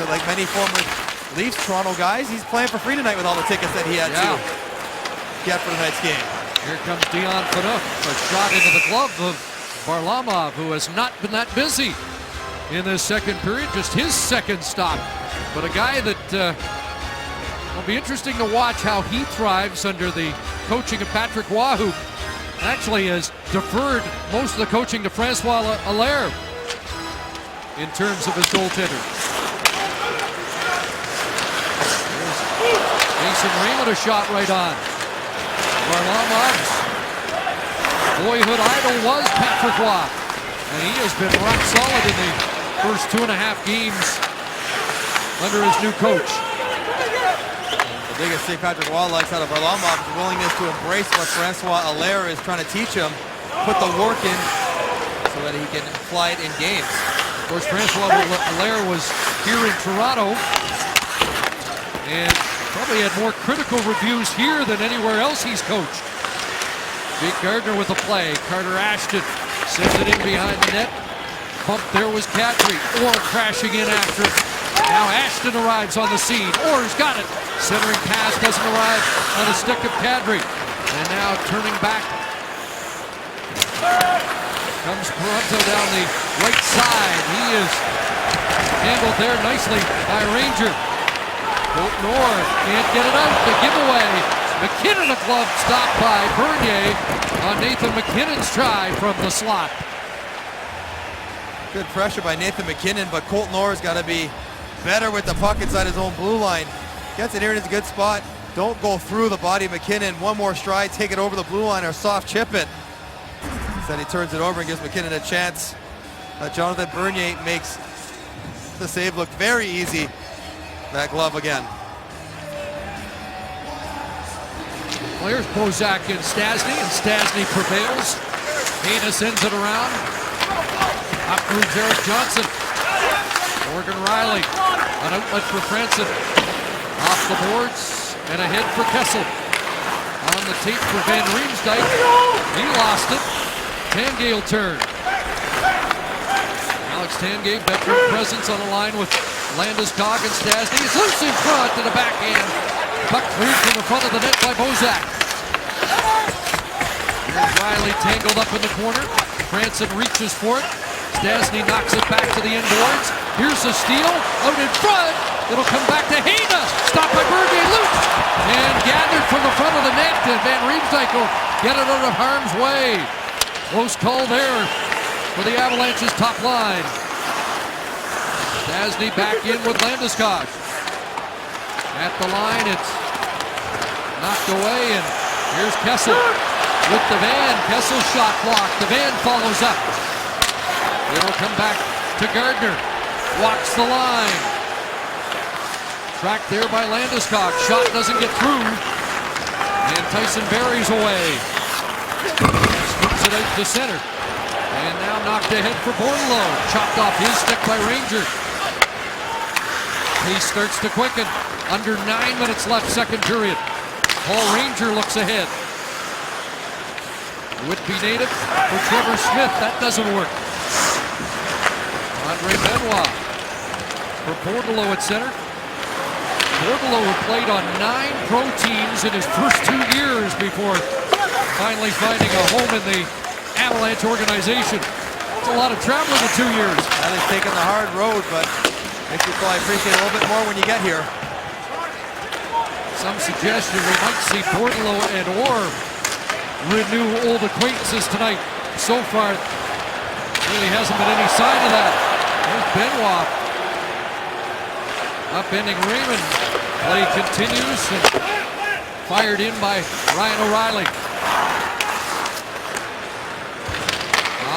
like many former Leafs, Toronto guys, he's playing for free tonight with all the tickets that he had to get for tonight's game. Here comes Dion Phaneuf, a shot into the glove of Varlamov, who has not been that busy in this second period, just his second stop. But a guy that will be interesting to watch how he thrives under the coaching of Patrick Roy, who actually has deferred most of the coaching to Francois Allaire in terms of his goaltender. There's Mason Raymond, a shot right on. Varlamov's boyhood idol was Patrick Roy, and he has been rock solid in the first 2.5 games under his new coach. The biggest thing Patrick Roy likes out of Varlamov is the willingness to embrace what Francois Allaire is trying to teach him, put the work in so that he can apply it in games. Of course, Francois Allaire was here in Toronto and probably had more critical reviews here than anywhere else he's coached. Jake Gardiner with a play. Carter Ashton sends it in behind the net. Bump there was Kadri. Orr crashing in after it. Now Ashton arrives on the scene. Orr's got it. Centering pass doesn't arrive on a stick of Kadri. And now turning back comes Parenteau down the right side. He is handled there nicely by Ranger. Colton Orr can't get it out. The giveaway. McKinnon a glove stopped by Bernier on Nathan McKinnon's try from the slot. Good pressure by Nathan McKinnon, but Colton Orr's got to be better with the puck inside his own blue line. Gets it here in a good spot. Don't go through the body of McKinnon. One more stride, take it over the blue line or soft chip it. Instead he turns it over and gives McKinnon a chance. Jonathan Bernier makes the save look very easy. That glove again. Well, here's Bozak and Stastny prevails. Hayna sends it around. Up moves Eric Johnson. Morgan Riley, an outlet for Franson. Off the boards and ahead for Kessel. On the tape for Van Riemsdyk. He lost it. Tangale turn. Alex Tangale, veteran presence on the line with Landeskog and Stastny. It's loose in front to the backhand. Puck cleared from the front of the net by Bozak. Here's Riley tangled up in the corner. Franson reaches for it. Stastny knocks it back to the end boards. Here's a steal out in front. It'll come back to Hayna. Stopped by Bernier, loose. And gathered from the front of the net. And Van Riemsdyk will get it out of harm's way. Close call there for the Avalanche's top line. Stastny back in with Landeskog. At the line, it's knocked away, and here's Kessel with the Van. Kessel shot blocked. The Van follows up. It'll come back to Gardiner. Walks the line. Tracked there by Landeskog. Shot doesn't get through. And Tyson Barrie's away. Scoops it out to center. And now knocked ahead for Bordeleau. Chopped off his stick by Ranger. Pace starts to quicken. Under 9 minutes left, second period. Paul Ranger looks ahead. Would-be native for Trevor Smith. That doesn't work. Andre Benoit for Bordeleau at center. Bordeleau had played on 9 pro teams in his first 2 years before finally finding a home in the Avalanche organization. It's a lot of traveling in 2 years. That is taking the hard road, but makes you probably appreciate it a little bit more when you get here. Some suggestion we might see Bordeleau and Orr renew old acquaintances tonight. So far, really hasn't been any sign of that. There's Benoit. Upending Raymond. Play continues and fired in by Ryan O'Reilly.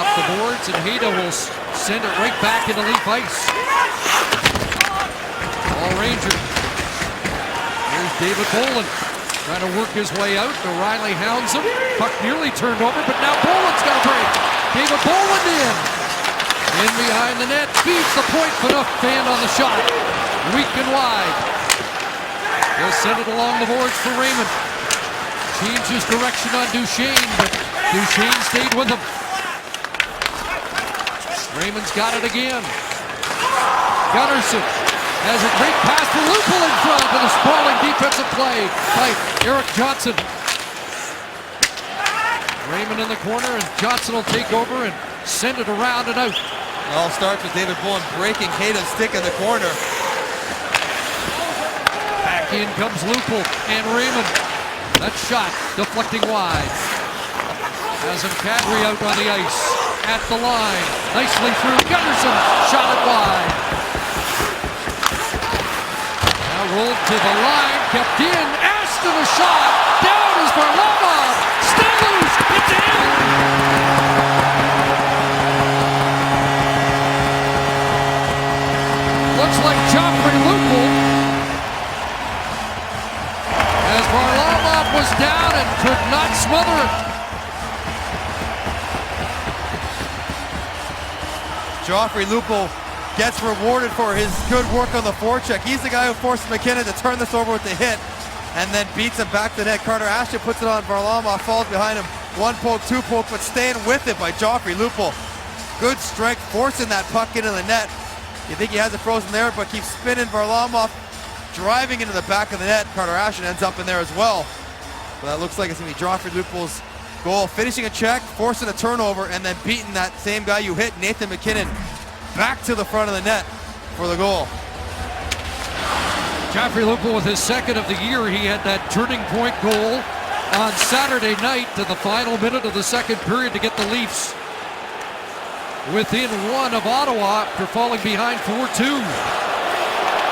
Off the boards, and Hayda will send it right back into Leaf ice. Paul Ranger. Here's David Bolland trying to work his way out. O'Reilly hounds him. Puck nearly turned over, but now Bolland's got a break. David Bolland in. In behind the net. Feeds the point, but a fan on the shot. Weak and wide. He'll send it along the boards for Raymond. Changes direction on Duchesne, but Duchesne stayed with him. Raymond's got it again. Gunnarsson has a great pass for Lupul in front with a sprawling defensive play by Erik Johnson. Raymond in the corner, and Johnson will take over and send it around and out. It all starts with David Bolland breaking Hayden's stick in the corner. Back in comes Lupul and Raymond. That shot deflecting wide. Has him Kadri out on the ice. At the line. Nicely through. Gunnarsson shot it wide. Now rolled to the line. Kept in. Ashton a shot. Down is Varlamov. Still loose. It's in. Looks like Joffrey Lupul. As Varlamov was down and could not smother it. Joffrey Lupul gets rewarded for his good work on the forecheck. He's the guy who forced McKinnon to turn this over with the hit and then beats him back to net. Carter Ashton puts it on Varlamov, falls behind him. One poke, two poke, but staying with it by Joffrey Lupul. Good strength, forcing that puck into the net. You think he has it frozen there, but keeps spinning. Varlamov driving into the back of the net. Carter Ashton ends up in there as well. But that looks like it's going to be Joffrey Lupul's goal, finishing a check, forcing a turnover, and then beating that same guy you hit, Nathan MacKinnon, back to the front of the net for the goal. Joffrey Lupul with his second of the year. He had that turning point goal on Saturday night to the final minute of the second period to get the Leafs within one of Ottawa after falling behind 4-2.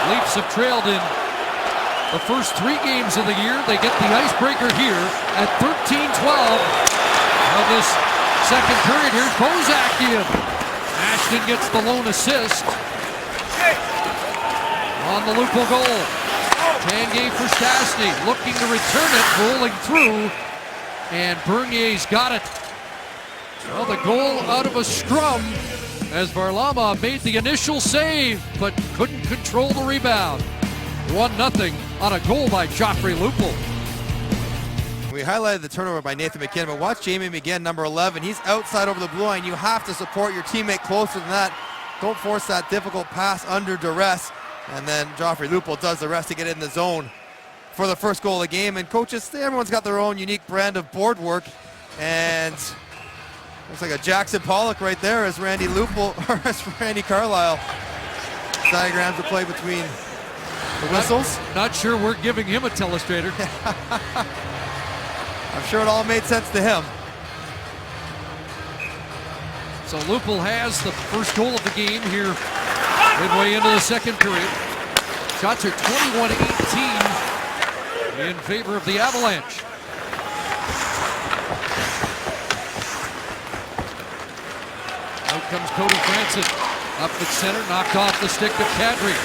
Leafs have trailed in the first 3 games of the year. They get the icebreaker here at 13-12 of this second period. Here's Bozak in. Ashton gets the lone assist on the Lupul goal. Tanguay for Stastny, looking to return it, rolling through, and Bernier's got it. Well, the goal out of a scrum as Varlamov made the initial save, but couldn't control the rebound. 1-0 on a goal by Joffrey Lupul. We highlighted the turnover by Nathan MacKinnon, but watch Jamie McGinn, number 11. He's outside over the blue line. You have to support your teammate closer than that. Don't force that difficult pass under duress. And then Joffrey Lupul does the rest to get in the zone for the first goal of the game. And coaches, everyone's got their own unique brand of board work. And looks like a Jackson Pollock right there as Randy Lupul, or as Randy Carlyle diagrams the play between the whistles. Not sure we're giving him a telestrator. I'm sure it all made sense to him. So Lupul has the first goal of the game here midway into the second period. Shots are 21-18 in favor of the Avalanche. Out comes Cody Franson. Up at center, knocked off the stick of Kadri.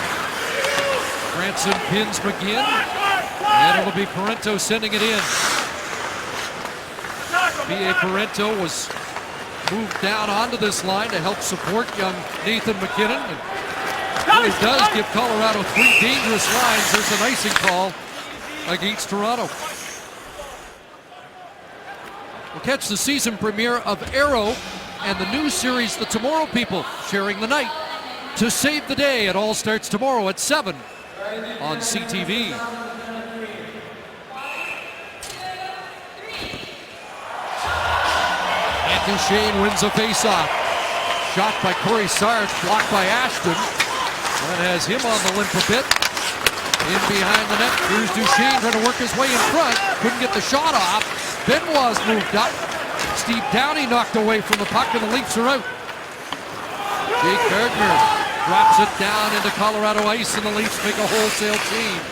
Franson pins McGinn, and it'll be Parento sending it in. B.A. Parento was moved down onto this line to help support young Nathan MacKinnon. And really does give Colorado 3 dangerous lines. There's an icing call against Toronto. We'll catch the season premiere of Arrow and the new series The Tomorrow People, sharing the night to save the day. It all starts tomorrow at 7 on CTV. And Duchesne wins a faceoff. Shot by Corey Sarge, blocked by Ashton. That has him on the limp a bit. In behind the net, here's Duchesne trying to work his way in front. Couldn't get the shot off. Benoit's moved up. Steve Downey knocked away from the puck, and the Leafs are out. Jake Gardner drops it down into Colorado ice, and the Leafs make a wholesale change.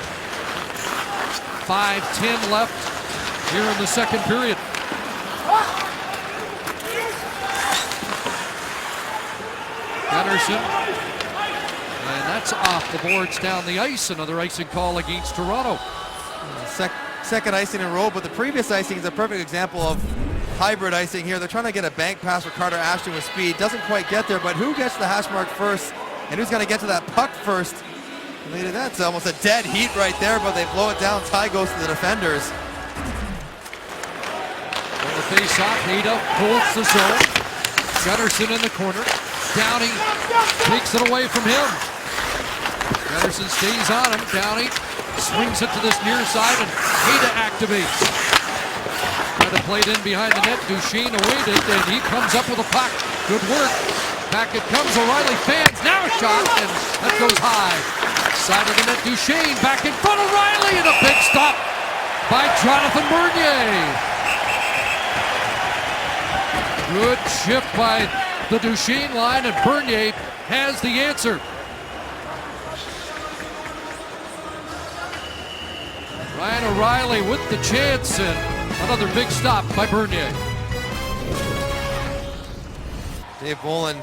5:10 left here in the second period. Gunnarsson. And that's off the boards down the ice. Another icing call against Toronto. Second icing in a row, but the previous icing is a perfect example of hybrid icing here. They're trying to get a bank pass for Carter Ashton with speed. Doesn't quite get there, but who gets the hash mark first and who's going to get to that puck first? That's almost a dead heat right there, but they blow it down. Tie goes to the defenders. On the face-off, Heda holds the zone. Gunnarsson in the corner. Downey takes it away from him. Gunnarsson stays on him. Downey swings it to this near side, and Heda activates. Tried to play it in behind the net. Duchesne awaited, and he comes up with a puck. Good work. Back it comes. O'Reilly fans. Now a shot, and that goes high. Side of the net. Duchesne back in front. O'Reilly, and a big stop by Jonathan Bernier. Good shift by the Duchesne line, and Bernier has the answer. Ryan O'Reilly with the chance, and another big stop by Bernier. Dave Bolland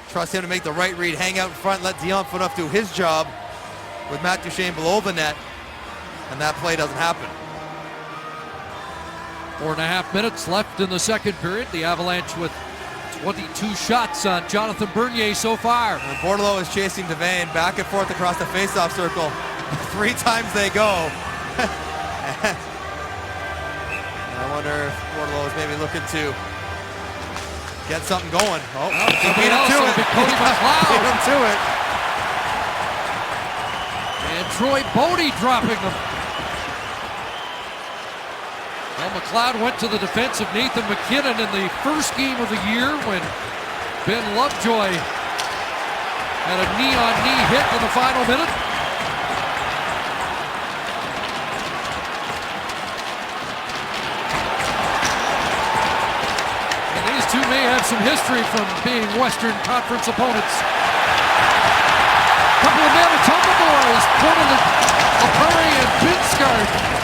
trusts him to make the right read, hang out in front, let Dion Phaneuf do his job with Matt Duchesne below the net, and that play doesn't happen. 4.5 minutes left in the second period. The Avalanche with 22 shots on Jonathan Bernier so far. And Bordeleau is chasing Devane back and forth across the faceoff circle. 3 times they go. I wonder if Bordeleau is maybe looking to get something going. Oh, he beat him to it. Cody McLeod. Beat him to it. And Troy Bodie dropping them. Well, McLeod went to the defense of Nathan McKinnon in the first game of the year when Ben Lovejoy had a knee-on-knee hit in the final minute. And these two may have some history from being Western Conference opponents. Couple of Manitoba boys, Portland, LaPrairie, and Pinskart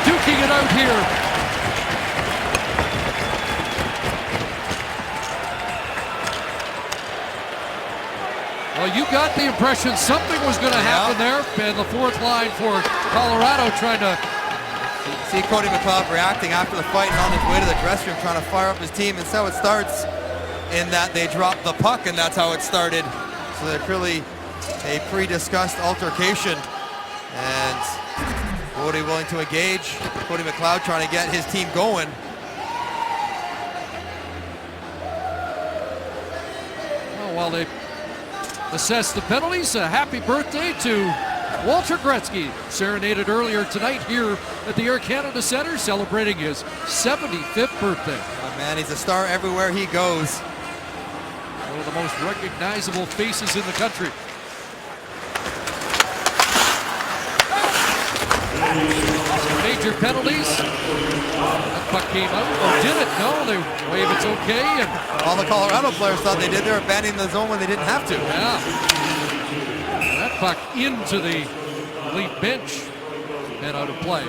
duking it out here. Well, you got the impression something was going to happen there, and the fourth line for Colorado trying to see Cody McLeod reacting after the fight and on his way to the dressing room trying to fire up his team. And so it starts in that they dropped the puck, and that's how it started. So they're clearly a pre-discussed altercation, and Cody willing to engage. Cody McLeod trying to get his team going. Oh, well, they assess the penalties. A happy birthday to Walter Gretzky, serenaded earlier tonight here at the Air Canada Centre, celebrating his 75th birthday. Oh, man, he's a star everywhere he goes. One of the most recognizable faces in the country. Major penalties. That puck came out. Or did it? No, they wave it's okay. And all the Colorado players thought they did. They were abandoning the zone when they didn't have to. Yeah. That puck into the elite bench and out of play.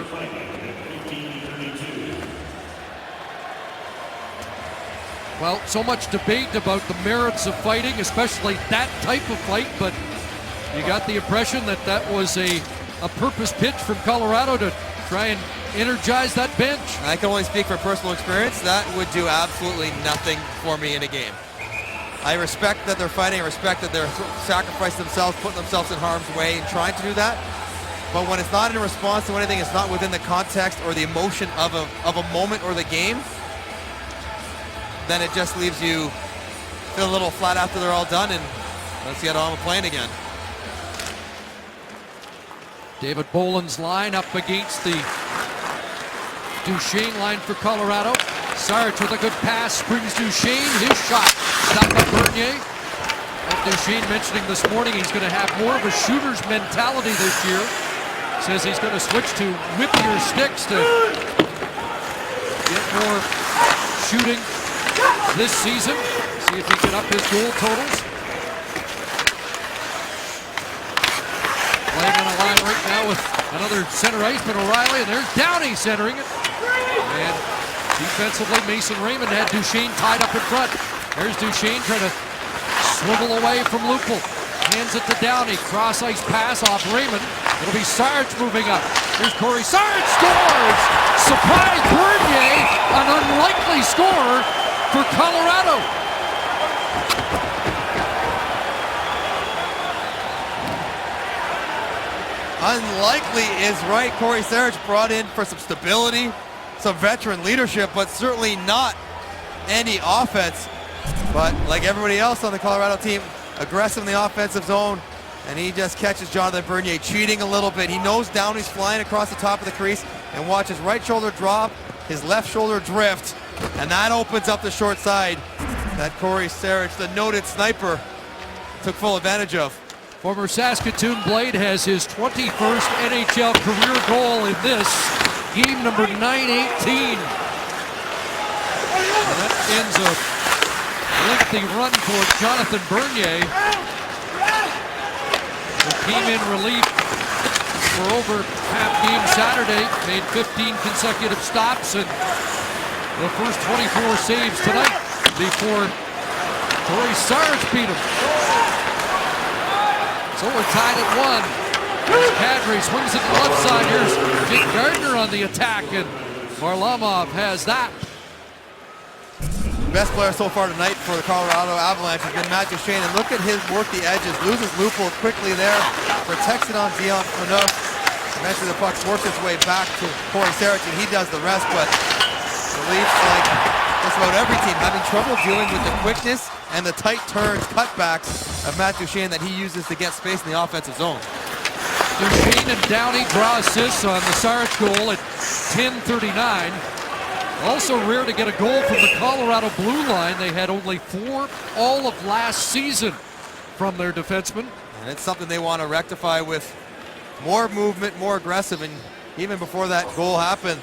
Well, so much debate about the merits of fighting, especially that type of fight, but you got the impression that that was a purpose pitch from Colorado to try and energize that bench. I can only speak from personal experience. That would do absolutely nothing for me in a game. I respect that they're fighting. I respect that they're sacrificing themselves, putting themselves in harm's way and trying to do that. But when it's not in response to anything, it's not within the context or the emotion of a moment or the game, then it just leaves you feel a little flat after they're all done, and let's get on the plane again. David Boland's line up against the Duchesne line for Colorado. Sarge with a good pass, springs Duchesne. His shot stopped by Bernier. And Duchesne mentioning this morning he's going to have more of a shooter's mentality this year. Says he's going to switch to whippier sticks to get more shooting this season. See if he can up his goal totals. Playing on a line right now with another center iceman, O'Reilly, and there's Downey centering it. And defensively, Mason Raymond had Duchesne tied up in front. There's Duchesne trying to Swivel away from Lupul. Hands it to Downey. Cross ice pass off Raymond. It'll be Sarge moving up. Here's Corey. Sarge scores! Surprise Bernier, an unlikely scorer for Colorado. Unlikely is right. Corey Sarich brought in for some stability, some veteran leadership, but certainly not any offense. But like everybody else on the Colorado team, aggressive in the offensive zone, and he just catches Jonathan Bernier cheating a little bit. He knows Downey's flying across the top of the crease and watch his right shoulder drop, his left shoulder drift, and that opens up the short side that Corey Sarich, the noted sniper, took full advantage of. Former Saskatoon Blade has his 21st NHL career goal in this, game number 918. And that ends a lengthy run for Jonathan Bernier, who came in relief for over half game Saturday, made 15 consecutive stops and the first 24 saves tonight before Corey Sarge beat him. So we're tied at 1. Here's Kadri, swings it to the left side. Here's Jake Gardner on the attack, and Varlamov has that. Best player so far tonight for the Colorado Avalanche has been Matt Duchene, and look at his work the edges, loses Lupul quickly there, protects it on Dion Phaneuf. Eventually the puck works its way back to Corey Sarich, and he does the rest, but the Leafs, like just about every team, having trouble dealing with the quickness and the tight turns, cutbacks of Matt Duchene that he uses to get space in the offensive zone. Duchene and Downey draw assists on the Sarge goal at 10:39. Also rare to get a goal from the Colorado blue line. They had only 4 all of last season from their defensemen. And it's something they want to rectify with more movement, more aggressive. And even before that goal happened,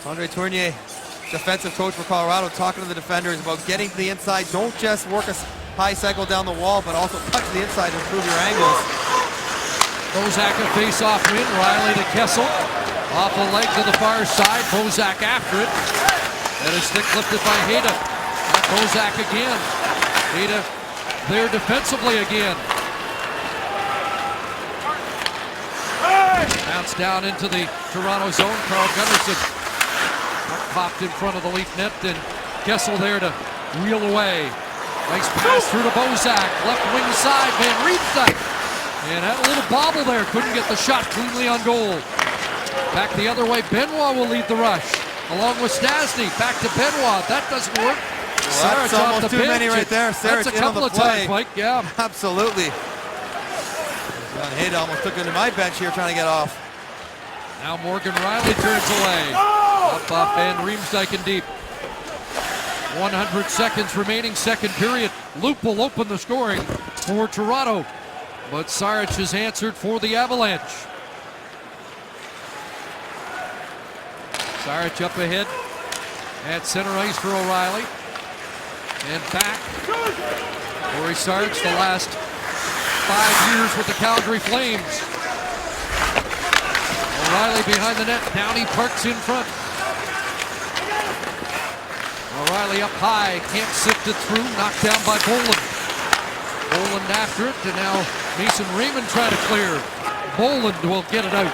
Andre Tournier, defensive coach for Colorado, talking to the defenders about getting to the inside. Don't just work a high cycle down the wall, but also cut to the inside to improve your angles. Bozak a face-off win. Riley to Kessel. Off the leg to the far side. Bozak after it. And a stick lifted by Hayda. Bozak again. Hayda there defensively again. Bounce down into the Toronto zone. Carl Gunnarsson popped in front of the Leaf net, and Kessel there to reel away. Nice pass through to Bozak. Left wing side. Van Riemsdyk. And had a little bobble there. Couldn't get the shot cleanly on goal. Back the other way. Benoit will lead the rush. Along with Stastny. Back to Benoit. That doesn't work. Well, that's almost too many right there. That's a couple of times, Mike. Yeah. Absolutely. John Hayda almost took into my bench here trying to get off. Now Morgan Riley turns away. Up off Van Riemsdyk and deep. 100 seconds remaining, second period. Loop will open the scoring for Toronto, but Sarich has answered for the Avalanche. Sarich up ahead at center ice for O'Reilly. And back. Corey Sarich, the last 5 years with the Calgary Flames. O'Reilly behind the net. Downey parks in front. O'Reilly up high. Can't sift it through. Knocked down by Boland. Boland after it. And now Mason Raymond trying to clear. Boland will get it out.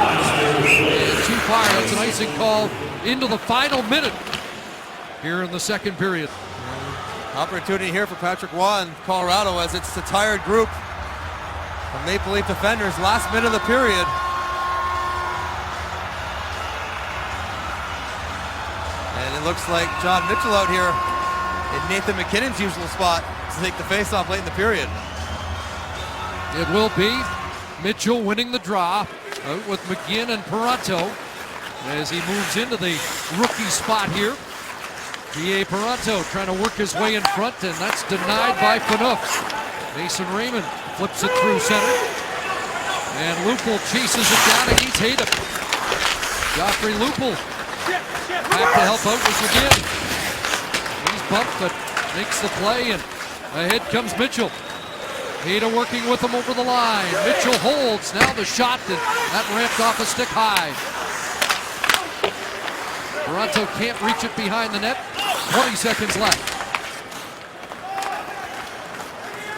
And too far. That's an icing call into the final minute here in the second period. Opportunity here for Patrick Roy in Colorado as it's a tired group of Maple Leaf defenders. Last minute of the period. And it looks like John Mitchell out here in Nathan McKinnon's usual spot to take the faceoff late in the period. It will be Mitchell winning the draw out with McGinn and Paranto as he moves into the rookie spot here. B.A. Paranto trying to work his way in front, and that's denied by Phaneuf. Mason Raymond flips it through center. And Lupul chases it down and eats Hayda. Joffrey Lupul back to help out with McGinn. He's bumped, but makes the play, and ahead comes Mitchell. Hayda working with him over the line. Mitchell holds. Now the shot, and that ramped off a stick high. Toronto can't reach it behind the net. 20 seconds left.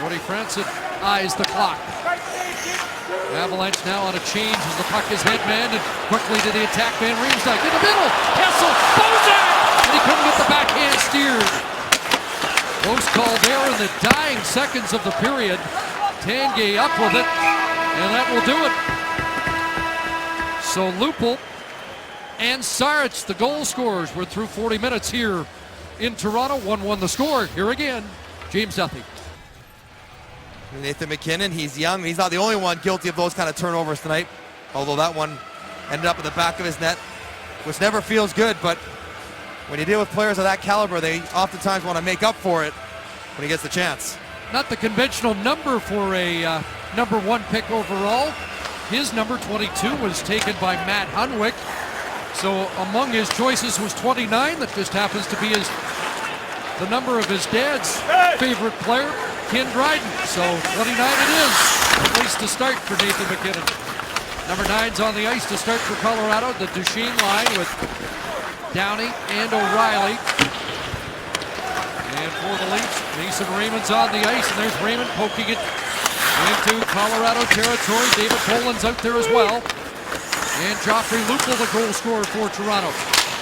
Cody Franson eyes the clock. Avalanche now on a change as the puck is headman and quickly to the attack. Van Riemsdyk in the middle. Kessel, Bozak! And he couldn't get the backhand steered. Close call there in the dying seconds of the period. Tanguay up with it, and that will do it. So Lupul and Saric, the goal scorers, we're through 40 minutes here in Toronto. 1-1 the score. Here again, James Duthie. Nathan MacKinnon, he's young. He's not the only one guilty of those kind of turnovers tonight, although that one ended up in the back of his net, which never feels good. But when you deal with players of that caliber, they oftentimes want to make up for it when he gets the chance. Not the conventional number for a number 1 pick overall. His number 22 was taken by Matt Hunwick. So among his choices was 29. That just happens to be the number of his dad's favorite player, Ken Dryden. So 29 it is. A place to start for Nathan MacKinnon. Number 9's on the ice to start for Colorado. The Duchesne line with Downey and O'Reilly. And for the Leafs, Mason Raymond's on the ice, and there's Raymond poking it into Colorado territory. David Poland's out there as well. And Joffrey Lupul, the goal scorer for Toronto.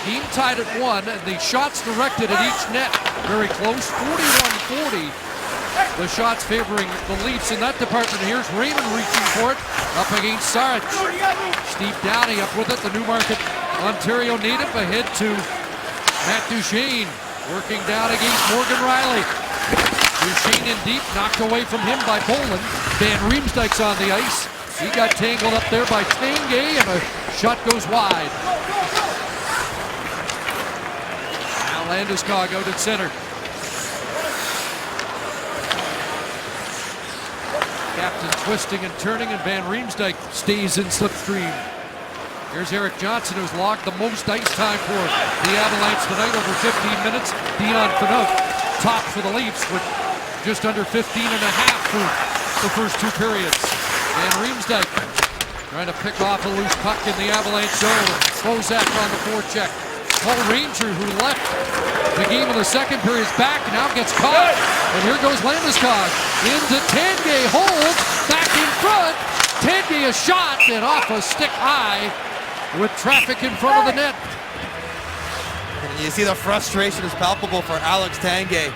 Team tied at 1, and the shots directed at each net very close, 41-40. The shots favoring the Leafs in that department. Here's Raymond reaching for it, up against Saric. Steve Downey up with it, the Newmarket, Ontario native, ahead to Matt Duchesne, working down against Morgan Riley. Duchesne in deep, knocked away from him by Poland. Van Riemsdyk's on the ice. He got tangled up there by Tanguay, and a shot goes wide. Now Landeskog out at center. Captain twisting and turning, and Van Riemsdyk stays in slipstream. Here's Eric Johnson, who's logged the most ice time for the Avalanche tonight, over 15 minutes. Dion Phaneuf top for the Leafs with just under 15 and a half for the first 2 periods. Van Riemsdyk trying to pick off a loose puck in the Avalanche zone. Bozak on the forecheck. Paul Ranger, who left the game in the second period, is back, now gets caught. And here goes Landeskog into Tanguay, holds, back in front. Tanguay a shot and off a stick high with traffic in front of the net. And you see the frustration is palpable for Alex Tanguay.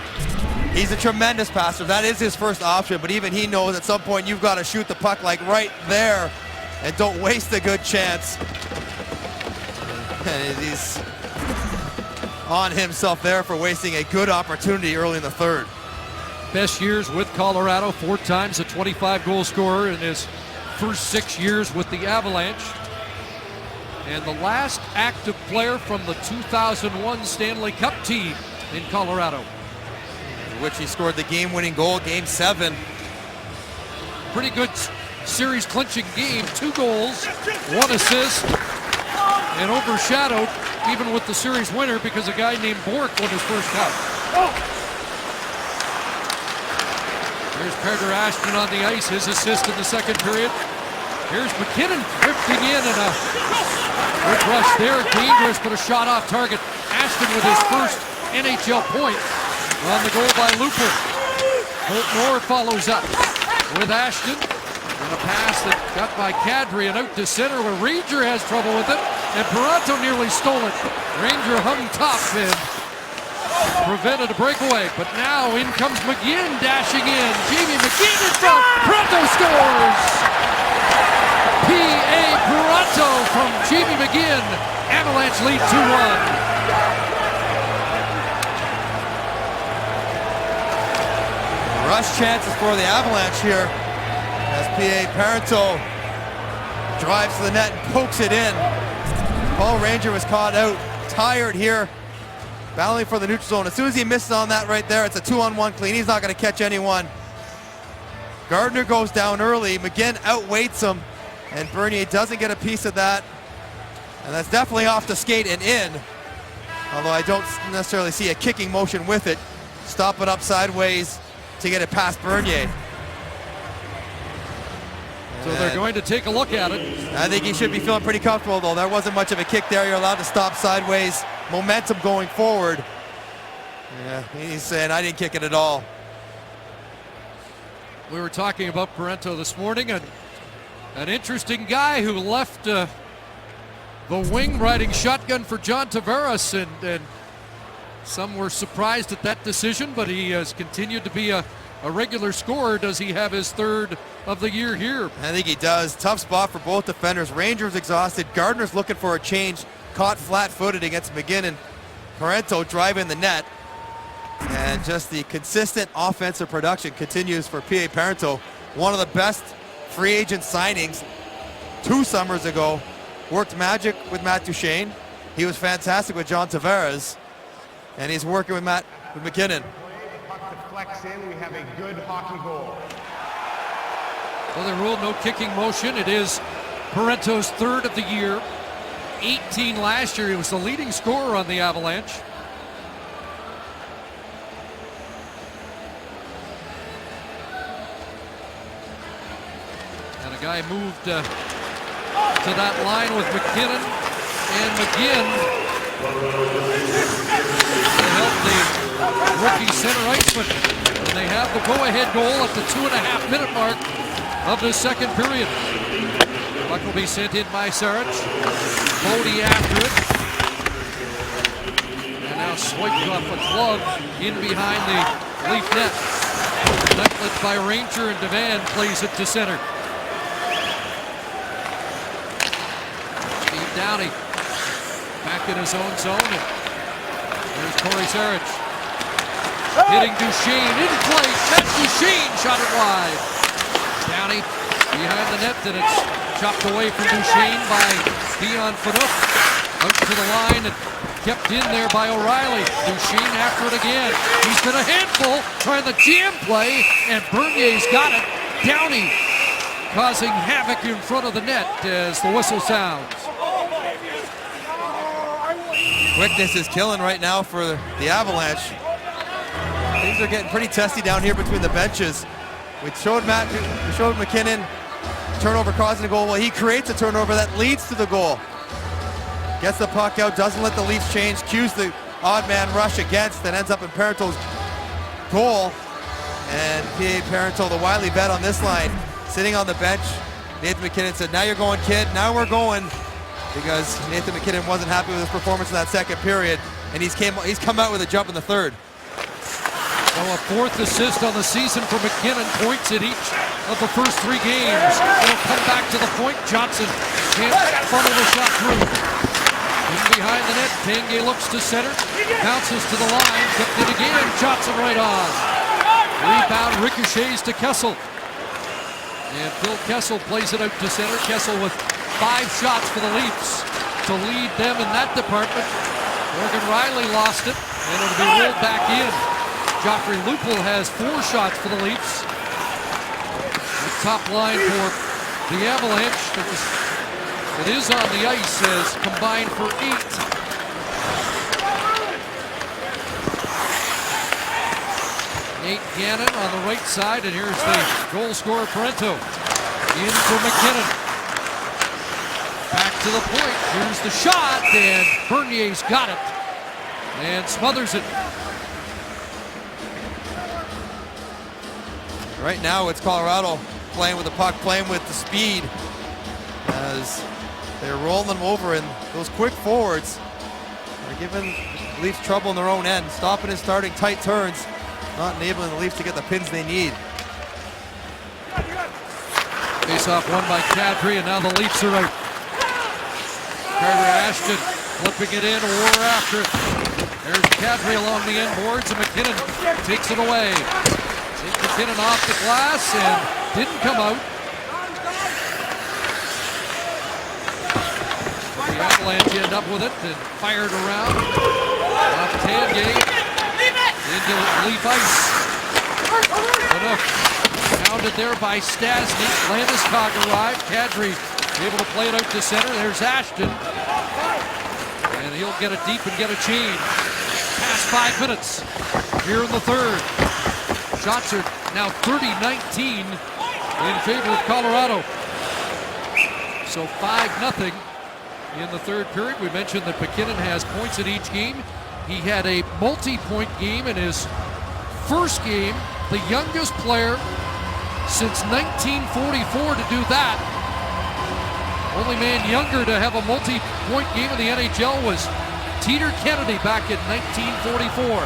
He's a tremendous passer. That is his first option, but even he knows at some point you've got to shoot the puck like right there and don't waste a good chance. And he's on himself there for wasting a good opportunity early in the third. Best years with Colorado, 4 times a 25-goal scorer in his first 6 years with the Avalanche. And the last active player from the 2001 Stanley Cup team in Colorado. In which he scored the game-winning goal, Game 7. Pretty good series clinching game, 2 goals, 1 assist, and overshadowed even with the series winner because a guy named Bork won his first cup. There's Carter Ashton on the ice, his assist in the second period. Here's MacKinnon drifting in and a good rush there, dangerous but a shot off target. Ashton with his first NHL point on the goal by Lupul. Holt Moore follows up with Ashton. And a pass that got by Kadri and out to center where Ranger has trouble with it. And Toronto nearly stole it. Ranger hung tough and prevented a breakaway. But now in comes McGinn dashing in. Jamie McGinn in front. Toronto scores! P.A. Toronto from Jamie McGinn. Avalanche lead 2-1. Rush chances for the Avalanche here as P.A. Parenteau drives to the net and pokes it in. Paul Ranger was caught out, tired here, battling for the neutral zone. As soon as he misses on that right there, it's a 2-on-1 clean. He's not going to catch anyone. Gardner goes down early. McGinn outweights him, and Bernier doesn't get a piece of that. And that's definitely off the skate and in, although I don't necessarily see a kicking motion with it. Stop it up sideways to get it past Bernier. So they're going to take a look at it. I think he should be feeling pretty comfortable, though. There wasn't much of a kick there. You're allowed to stop sideways. Momentum going forward. Yeah, he's saying, I didn't kick it at all. We were talking about Parento this morning, and an interesting guy who left the wing riding shotgun for John Tavares, and some were surprised at that decision, but he has continued to be a regular scorer. Does he have his third of the year here? I think he does. Tough spot for both defenders. Rangers exhausted. Gardner's looking for a change. Caught flat-footed against McGinnon. Parento driving the net. And just the consistent offensive production continues for P.A. Parento. One of the best free agent signings 2 summers ago. Worked magic with Matt Duchene. He was fantastic with John Tavares. And he's working with McKinnon. Puck deflects in. We have a good hockey goal. Well, they ruled no kicking motion. It is Parento's third of the year. 18 last year. He was the leading scorer on the Avalanche. And a guy moved to that line with McKinnon and McGinn to help the rookie center iceman. And they have the go-ahead goal at the 2.5-minute mark of the second period. Puck will be sent in by Saric. Bodie after it. And now swiped off a glove in behind the Leaf net. Netlet by Ranger, and Devan plays it to center. Steve Downey back in his own zone. And there's Corey Saric. Hitting Duchene in place. That's Duchene, shot it wide. Downey behind the net, and it's chopped away from Duchene by Dion Phaneuf. Out to the line and kept in there by O'Reilly. Duchene after it again. He's been a handful trying the jam play, and Bernier's got it. Downey causing havoc in front of the net as the whistle sounds. Quickness is killing right now for the Avalanche. Things are getting pretty testy down here between the benches. We showed McKinnon turnover causing a goal. Well, he creates a turnover that leads to the goal. Gets the puck out, doesn't let the Leafs change, cues the odd man rush against, that ends up in Parento's goal. And P.A. Parento, the wily vet on this line, sitting on the bench. Nathan McKinnon said, "Now you're going, kid. Now we're going." Because Nathan McKinnon wasn't happy with his performance in that second period, and he's come out with a jump in the third. Well, a 4th assist on the season for McKinnon, points in each of the first 3 games. It'll come back to the point. Johnson can't funnel the shot through. In behind the net, Tanguay looks to center, bounces to the line, tipped it again, Johnson right on. Rebound ricochets to Kessel. And Phil Kessel plays it out to center. Kessel with 5 shots for the Leafs to lead them in that department. Morgan Riley lost it, and it'll be rolled back in. Joffrey Lupul has 4 shots for the Leafs. The top line for the Avalanche that is on the ice has combined for 8. Nate Gannon on the right side, and here's the goal scorer Parento. In for McKinnon. Back to the point. Here's the shot, and Bernier's got it and smothers it. Right now it's Colorado playing with the puck, playing with the speed as they're rolling them over, and those quick forwards are giving the Leafs trouble in their own end, stopping and starting tight turns, not enabling the Leafs to get the pins they need. Face-off won by Kadri, and now the Leafs are out. Carter Ashton flipping it in, War after it. There's Kadri along the end boards, and McKinnon takes it away. McKinnon off the glass and didn't come out. The Avalanche end up with it and fired around. Off Tanguay into Leaf ice. Enough. Pounded there by Stastny. Landeskog arrived. Kadri able to play it out to center. There's Ashton. And he'll get it deep and get a change. Past 5 minutes here in the third. Shots are now 30-19 in favor of Colorado. So 5-0 in the third period. We mentioned that McKinnon has points in each game. He had a multi-point game in his first game. The youngest player since 1944 to do that. Only man younger to have a multi-point game in the NHL was Teeter Kennedy back in 1944.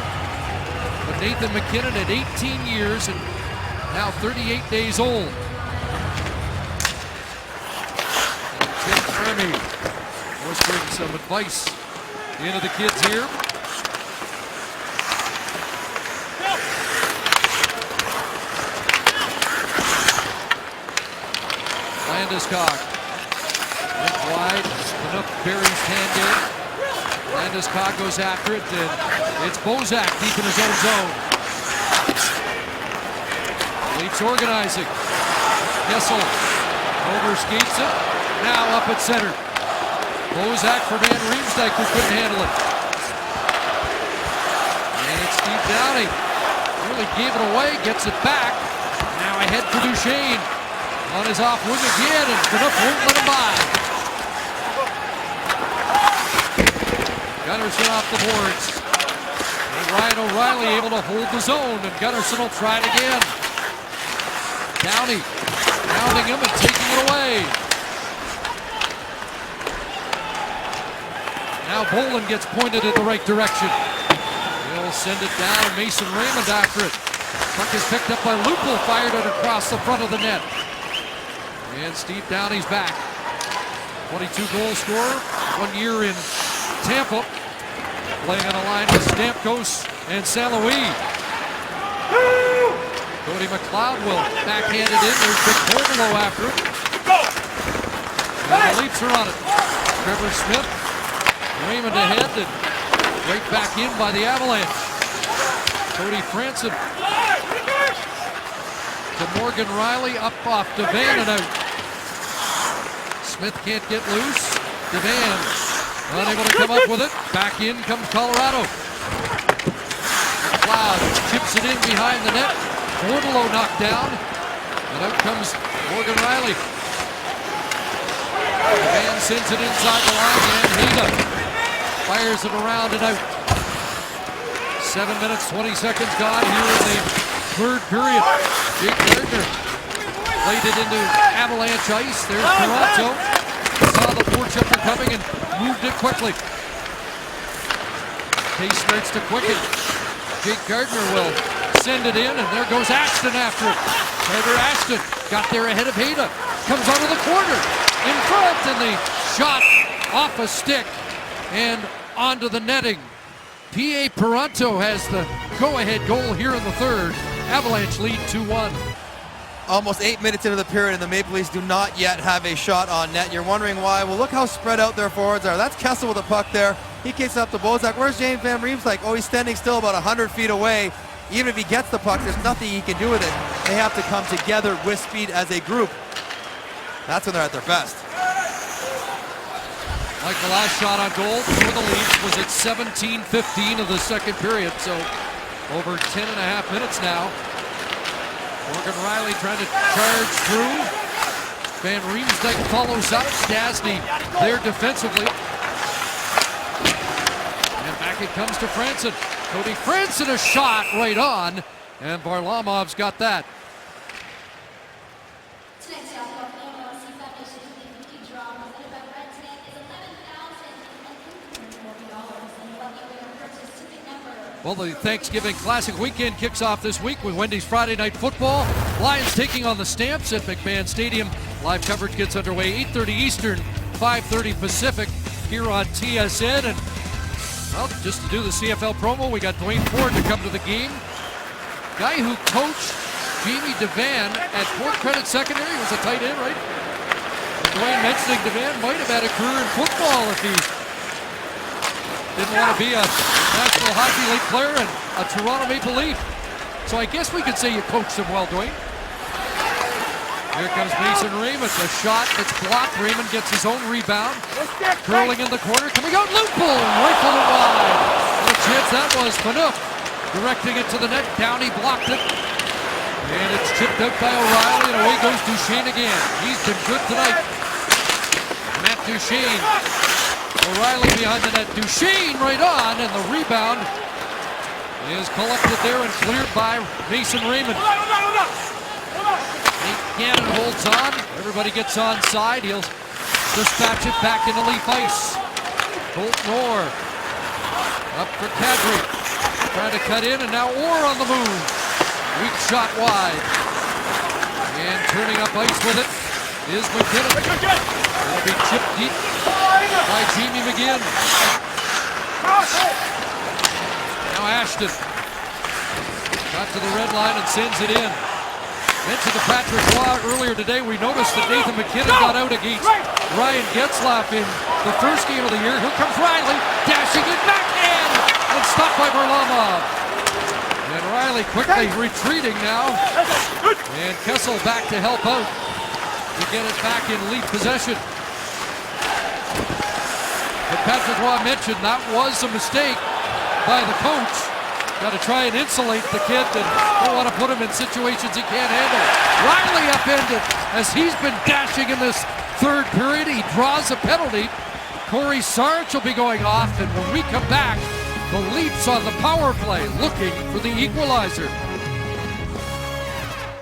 But Nathan MacKinnon at 18 years and now 38 days old. And Tim Fermi whispering some advice into the kids here. Landeskog went wide. Enough buries hand in. Landeskog goes after it, and it's Bozak deep in his own zone. Leafs organizing. Kessel overskates it. Now up at center. Bozak for Van Riemsdyk, who couldn't handle it. And it's Steve Downey. Really gave it away, gets it back. Now ahead for Duchesne. On his off wing again, and Canuck won't let him by. Gunnarsson off the boards. And Ryan O'Reilly able to hold the zone, and Gunnarsson will try it again. Downey pounding him and taking it away. Now Bolin gets pointed in the right direction. He'll send it down, and Mason Raymond after it. Puck is picked up by Lupul, fired it across the front of the net. And Steve Downey's back. 22-goal scorer, 1 year in Tampa. Playing on a line with Stamkos and St. Louis. Cody McLeod will backhand it in. There's Vic Coppola after it. And the Leafs are on it. Trevor Smith, Raymond ahead, and right back in by the Avalanche. Cody Franson to Morgan Riley, up off Devan and out. Smith can't get loose. Devan unable to come up with it. Back in comes Colorado. McLeod chips it in behind the net. Bordeleau knocked down. And out comes Morgan Riley. Devan sends it inside the line, and Hida fires it around and out. 7 minutes, 20 seconds gone here in the third period. Jake Gardiner played it into Avalanche ice. There's Toronto. Saw the forechecker coming and moved it quickly. Pace starts to quicken. Jake Gardiner will send it in, and there goes Ashton after it. Carter Ashton got there ahead of Hida. Comes out of the corner. In front, and the shot off a stick and onto the netting. P.A. Paranto has the go-ahead goal here in the third. Avalanche lead 2-1. Almost 8 minutes into the period, and the Maple Leafs do not yet have a shot on net. You're wondering why. Well, look how spread out their forwards are. That's Kessel with the puck there. He kicks up to Bozak. Where's James Van Riemsdyk? Oh, he's standing still about 100 feet away. Even if he gets the puck, there's nothing he can do with it. They have to come together with speed as a group. That's when they're at their best. Like the last shot on goal for the Leafs was at 17:15 of the second period, so over 10 and a half minutes now. Morgan Riley trying to charge through. Van Riemsdyk follows up. Stastny there defensively. And back it comes to Franson. Cody Franson, a shot right on, and Varlamov's got that. Well, the Thanksgiving Classic weekend kicks off this week with Wendy's Friday Night Football. Lions taking on the Stamps at McMahon Stadium. Live coverage gets underway 8:30 Eastern, 5:30 Pacific here on TSN. And, well, just to do the CFL promo, we got Dwayne Ford to come to the game. Guy who coached Jamie Devan at Fort Credit Secondary was a tight end, right? And Dwayne mentioning Devan might have had a career in football if he didn't want to be a National Hockey League player and a Toronto Maple Leaf. So I guess we could say you coached him well, Dwayne. Here comes Mason Raymond. A shot that's blocked. Raymond gets his own rebound. Curling in the corner. Coming out. Lupul rifled it wide. What a chance that was. Phaneuf directing it to the net. Downey blocked it. And it's chipped out by O'Reilly. And away goes Duchesne again. He's been good tonight. Matt Duchesne. O'Reilly behind the net. Duchesne right on, and the rebound is collected there and cleared by Mason Raymond. Nate Gannon holds on. Everybody gets onside. He'll dispatch it back into Leaf ice. Colt Orr up for Kadri. Trying to cut in, and now Orr on the move. Weak shot wide. And turning up ice with it is McKinnon. It'll be chipped deep by Jamie McGinn. Now Ashton got to the red line and sends it in. Mentioned to Patrick Roy earlier today, we noticed that Nathan McKinnon got out against Ryan Getzlaf in the first game of the year. Here comes Riley, dashing it backhand, and stopped by Varlamov. And Riley quickly retreating now. And Kessel back to help out to get it back in Leaf possession. But Patrick Roy mentioned that was a mistake by the coach. Got to try and insulate the kid and don't want to put him in situations he can't handle. Riley upended as he's been dashing in this third period. He draws a penalty. Corey Sarge will be going off, and when we come back, the Leafs on the power play looking for the equalizer.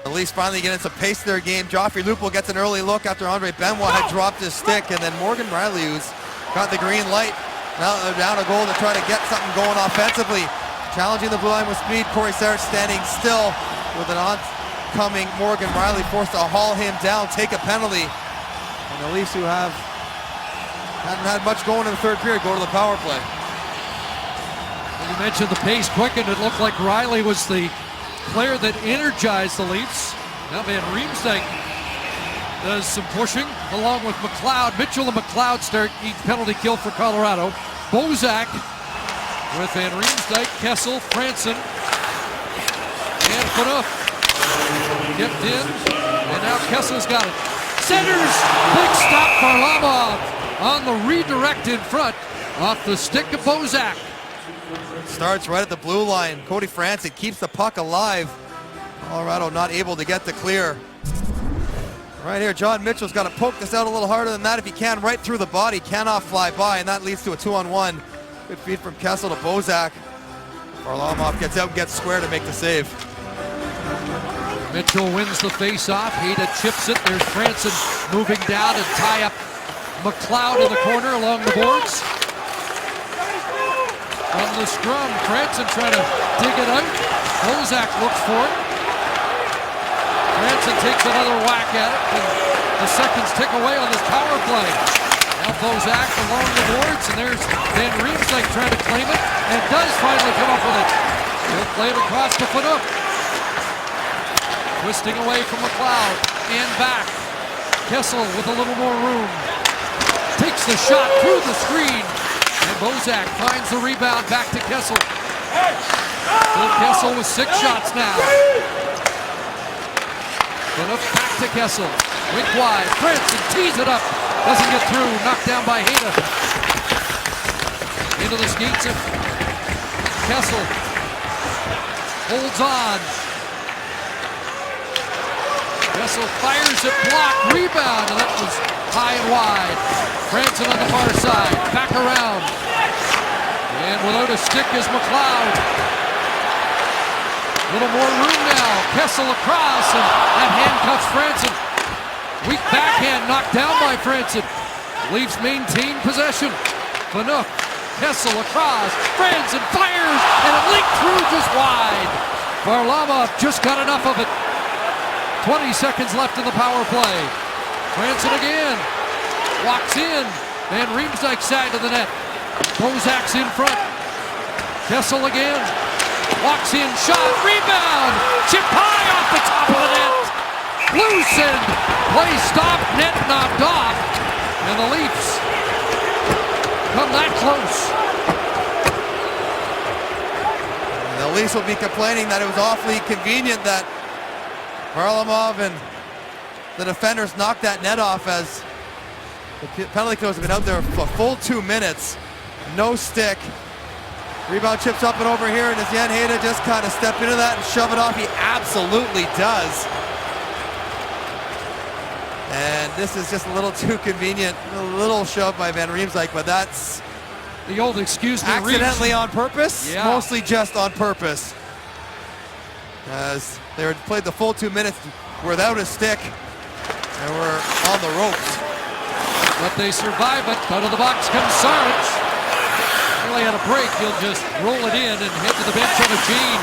The Leafs finally get into pace of their game. Joffrey Lupul gets an early look after Andre Benoit had dropped his stick, and then Morgan Riley, who's got the green light, now they're down a goal to try to get something going offensively. Challenging the blue line with speed. Corey Sarge standing still with an oncoming Morgan Riley, forced to haul him down, take a penalty. And the Leafs, who hadn't had much going in the third period, go to the power play. You mentioned the pace quickened. It looked like Riley was the player that energized the Leafs. Now Van Riemsdyk does some pushing along with McLeod. Mitchell and McLeod start each penalty kill for Colorado. Bozak with Van Riemsdyk, Kessel, Franson, and Phaneuf. Dipped in, and now Kessel's got it. Centers! Big stop for Varlamov on the redirect in front off the stick of Bozak. Starts right at the blue line. Cody Franson keeps the puck alive. Colorado not able to get the clear. Right here, John Mitchell's got to poke this out a little harder than that if he can, right through the body. Cannot fly by, and that leads to a 2-on-1. Good feed from Kessel to Bozak. Varlamov gets out and gets square to make the save. Mitchell wins the face-off. Hayda chips it. There's Franson moving down and tie up McLeod in the corner along the boards. From the scrum, Franson trying to dig it out. Bozak looks for it. Franson takes another whack at it, and the seconds tick away on this power play. Now Bozak along the boards, and there's Van Riemsdyk trying to claim it, and does finally come up with it. He'll play it across the Phaneuf. Twisting away from McLeod, and back. Kessel with a little more room. Takes the shot through the screen, and Bozak finds the rebound back to Kessel. Phil Kessel with 6 shots now. Phaneuf back to Kessel. Wink wide. Franson tees it up. Doesn't get through. Knocked down by Hayda. Into the skates of Kessel. Holds on. Kessel fires it. Blocked. Rebound. And that was high and wide. Franson on the far side. Back around. And without a stick is McLeod. A little more room now. Kessel across, and that handcuffs Franson. Weak backhand knocked down by Franson. Leafs maintain possession. Phaneuf, Kessel across. Franson fires, and it leaked through just wide. Varlamov just got enough of it. 20 seconds left in the power play. Franson again. Walks in. Van Riemsdyk side of the net. Bozak's in front. Kessel again. Walks in, shot, rebound, chip high off the top of the net. Loosened, play stopped, net knocked off, and the Leafs come that close. And the Leafs will be complaining that it was awfully convenient that Varlamov and the defenders knocked that net off, as the penalty kills have been out there for a full 2 minutes. No stick. Rebound chips up and over here, and does Jan Hayda just kind of step into that and shove it off? He absolutely does. And this is just a little too convenient. A little shove by Van Riemsdyk, but that's the old excuse me, accidentally on purpose. Yeah. Mostly just on purpose. As they played the full 2 minutes without a stick, and we're on the ropes. But they survive it. Out of the box comes Sarge. Really had a break. He'll just roll it in and head to the bench on a chain.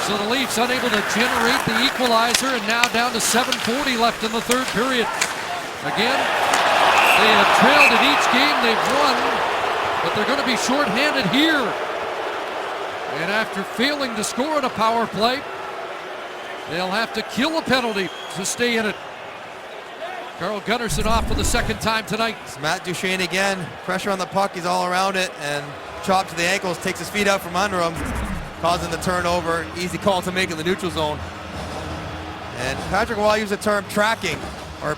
So the Leafs unable to generate the equalizer, and now down to 7:40 left in the third period. Again, they have trailed in each game they've won, but they're going to be shorthanded here. And after failing to score on a power play, they'll have to kill a penalty to stay in it. Carl Gunnarsson off for the second time tonight. It's Matt Duchene again. Pressure on the puck. He's all around it, and chop to the ankles, takes his feet out from under him, causing the turnover. Easy call to make in the neutral zone. And Patrick Roy used the term tracking, or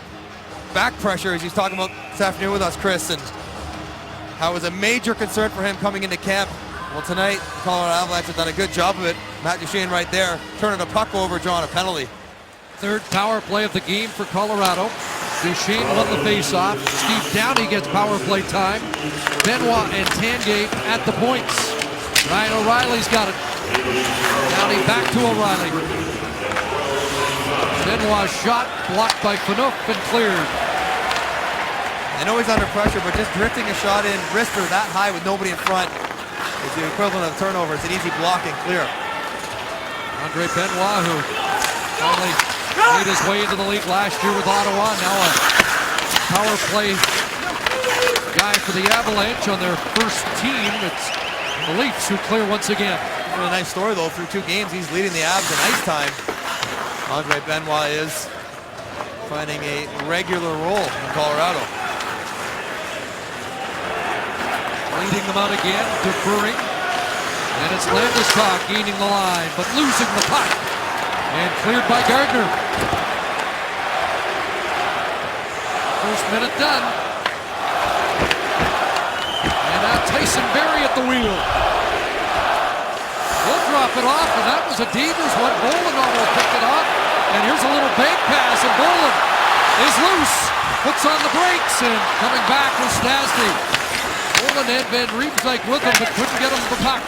back pressure, as he's talking about this afternoon with us, Chris, and how it was a major concern for him coming into camp. Well, tonight, the Colorado Avalanche have done a good job of it. Matt Duchene right there, turning the puck over, drawing a penalty. Third power play of the game for Colorado. Duchene won the faceoff. Steve Downey gets power play time. Benoit and Tanguay at the points. Ryan O'Reilly's got it. Downey back to O'Reilly. Benoit's shot blocked by Phaneuf and cleared. I know he's under pressure, but just drifting a shot in, wrister that high with nobody in front is the equivalent of turnover. It's an easy block and clear. Andre Benoit, who finally made his way into the league last year with Ottawa, now a power play guy for the Avalanche on their first team. It's the Leafs who clear once again. Really nice story though. Through 2 games, he's leading the Avs in ice time. Andre Benoit is finding a regular role in Colorado. Leading them out again, deferring. And it's Landeskog gaining the line, but losing the puck. And cleared by Gardner. First minute done. And now Tyson Barrie at the wheel. He'll drop it off, and that was a dangerous one. Bolin almost picked it off. And here's a little bank pass, and Bolin is loose. Puts on the brakes, and coming back was Stastny. Bolin had Van Riemsdyk with him, but couldn't get him the puck.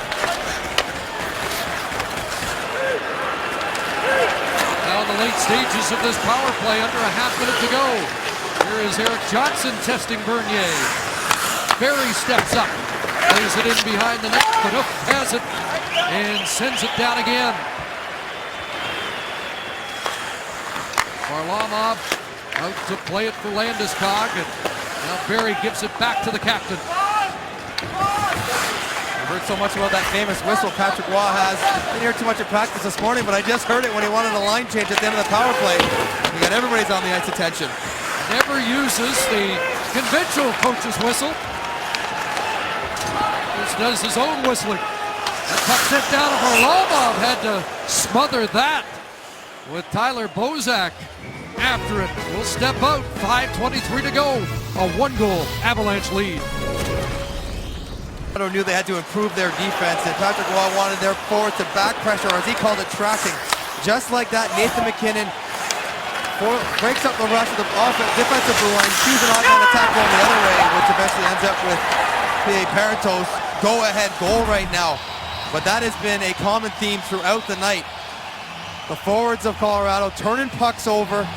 Now in the late stages of this power play, under a half minute to go. Here is Eric Johnson testing Bernier. Barrie steps up, lays it in behind the net, but Phaneuf has it and sends it down again. Varlamov out to play it for Landeskog, and now Barrie gives it back to the captain. I've heard so much about that famous whistle Patrick Roy has. Didn't hear too much at practice this morning, but I just heard it when he wanted a line change at the end of the power play. He got everybody's on the ice attention. Never uses the conventional coach's whistle. Just does his own whistling. That puck sent down, and Varlamov had to smother that with Tyler Bozak after it. Will step out, 5:23 to go. A 1-goal Avalanche lead. Colorado knew they had to improve their defense, and Patrick Roy wanted their forwards to back pressure, or as he called it, tracking. Just like that, Nathan MacKinnon breaks up the rush of the defensive blue line, chooses an odd-man attack going the other way, which eventually ends up with P.A. Parentos' go-ahead goal right now. But that has been a common theme throughout the night. The forwards of Colorado turning pucks over,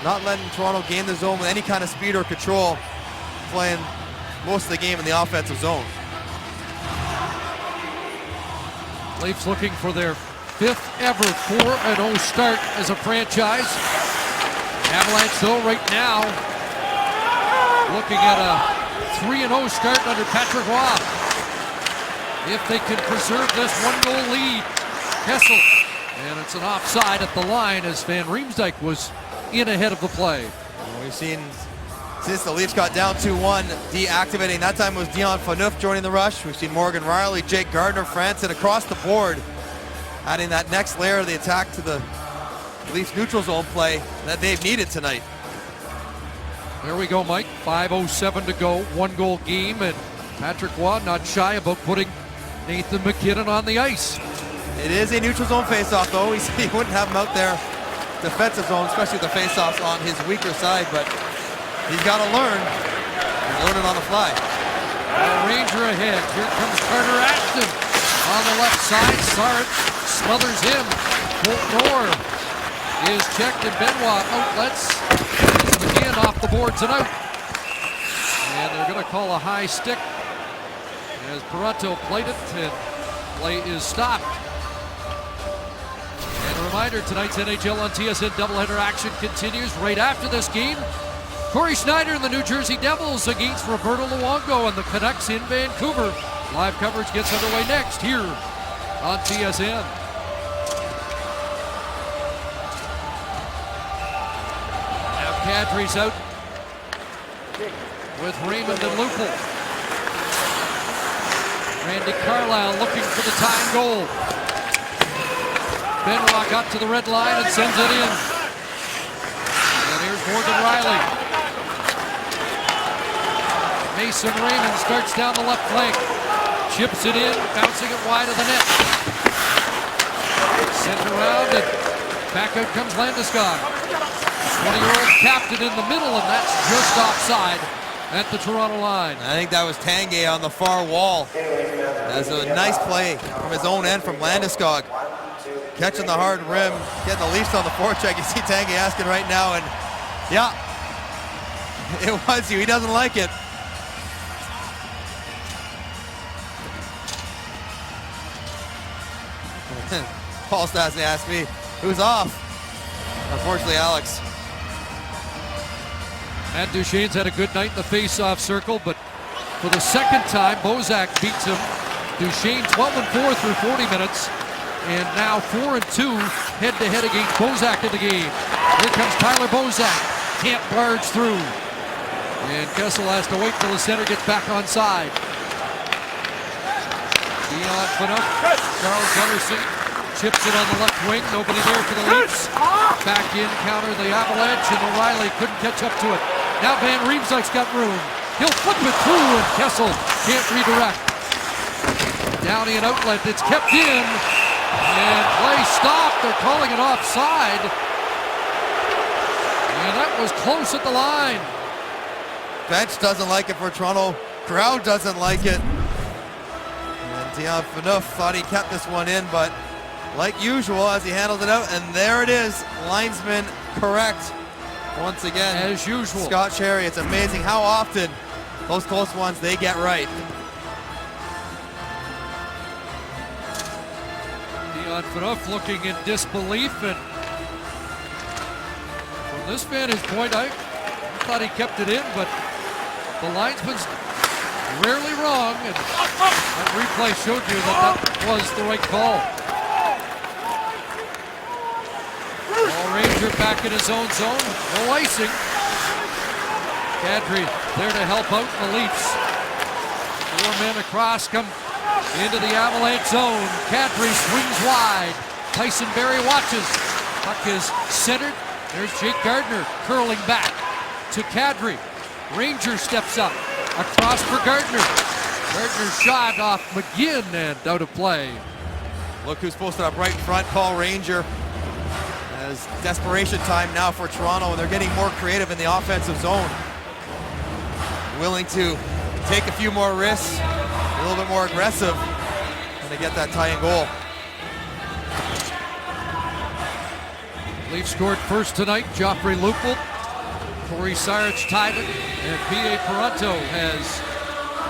not letting Toronto gain the zone with any kind of speed or control, playing most of the game in the offensive zone. Leafs looking for their 5th ever 4-0 start as a franchise. Avalanche, though, right now looking at a 3-0 start under Patrick Roy. If they can preserve this 1-goal lead, Kessel, and it's an offside at the line as Van Riemsdyk was in ahead of the play. We've seen since the Leafs got down 2-1, deactivating. That time was Dion Phaneuf joining the rush. We've seen Morgan Riley, Jake Gardner, Franson across the board, adding that next layer of the attack to the Leafs neutral zone play that they've needed tonight. There we go, Mike. 5:07 to go, 1-goal game, and Patrick Roy not shy about putting Nathan MacKinnon on the ice. It is a neutral zone faceoff, though. He wouldn't have him out there defensive zone, especially the faceoffs on his weaker side, but he's got to learn. He's learning on the fly. Ranger ahead. Here comes Carter Ashton on the left side. Sarge smothers him. Colton Orr is checked, and Benoit outlets. Again off the boards and out. And they're going to call a high stick as Paronto played it, and play is stopped. And a reminder, tonight's NHL on TSN doubleheader action continues right after this game. Corey Schneider and the New Jersey Devils against Roberto Luongo and the Canucks in Vancouver. Live coverage gets underway next here on TSN. Now Kadri's out with Raymond and Lupul. Randy Carlyle looking for the tying goal. Benoit got to the red line and sends it in. And here's Morgan Riley. Mason Raymond starts down the left flank. Chips it in, bouncing it wide of the net. Sent around, and back out comes Landeskog. 20-year-old captain in the middle, and that's just offside at the Toronto line. I think that was Tanguay on the far wall. That's a nice play from his own end from Landeskog. Catching the hard rim, getting the Leafs on the forecheck. You see Tanguay asking right now, and yeah, it was you. He doesn't like it. Paul Stastny asked me, who's off? Unfortunately, Alex. Matt Duchene's had a good night in the face-off circle, but for the second time, Bozak beats him. Duchene 12-4 through 40 minutes, and now 4-2 head-to-head against Bozak in the game. Here comes Tyler Bozak. Can't barge through. And Kessel has to wait till the center gets back on side. Dion Phaneuf, Charles Gunnarsson chips it on the left wing. Nobody there for the Leafs. Back in, counter the Avalanche, and O'Reilly couldn't catch up to it. Now Van Riemsdyk's got room. He'll flip it through, and Kessel can't redirect. Downey an outlet. It's kept in. And play stopped. They're calling it offside. And that was close at the line. Bench doesn't like it for Toronto. Crowd doesn't like it. And Dion Phaneuf thought he kept this one in, but like usual, as he handles it out, and there it is. Linesman correct. Once again, as usual. Scott Cherry, it's amazing how often those close ones they get right. Dion Phaneuf looking in disbelief, and from this vantage point, I thought he kept it in, but the linesman's rarely wrong, and that replay showed you that was the right call. Ranger back in his own zone. No icing. Kadri there to help out the Leafs. 4 men across come into the Avalanche zone. Kadri swings wide. Tyson Barrie watches. Puck is centered. There's Jake Gardiner curling back to Kadri. Ranger steps up. Across for Gardiner. Gardiner shot off McGinn and out of play. Look who's posted up right in front, Paul Ranger. As desperation time now for Toronto, and they're getting more creative in the offensive zone. Willing to take a few more risks, a little bit more aggressive, and they get that tying goal. Leafs scored first tonight. Joffrey Lupul, Corey Sarich tied it, and P.A. Paronto has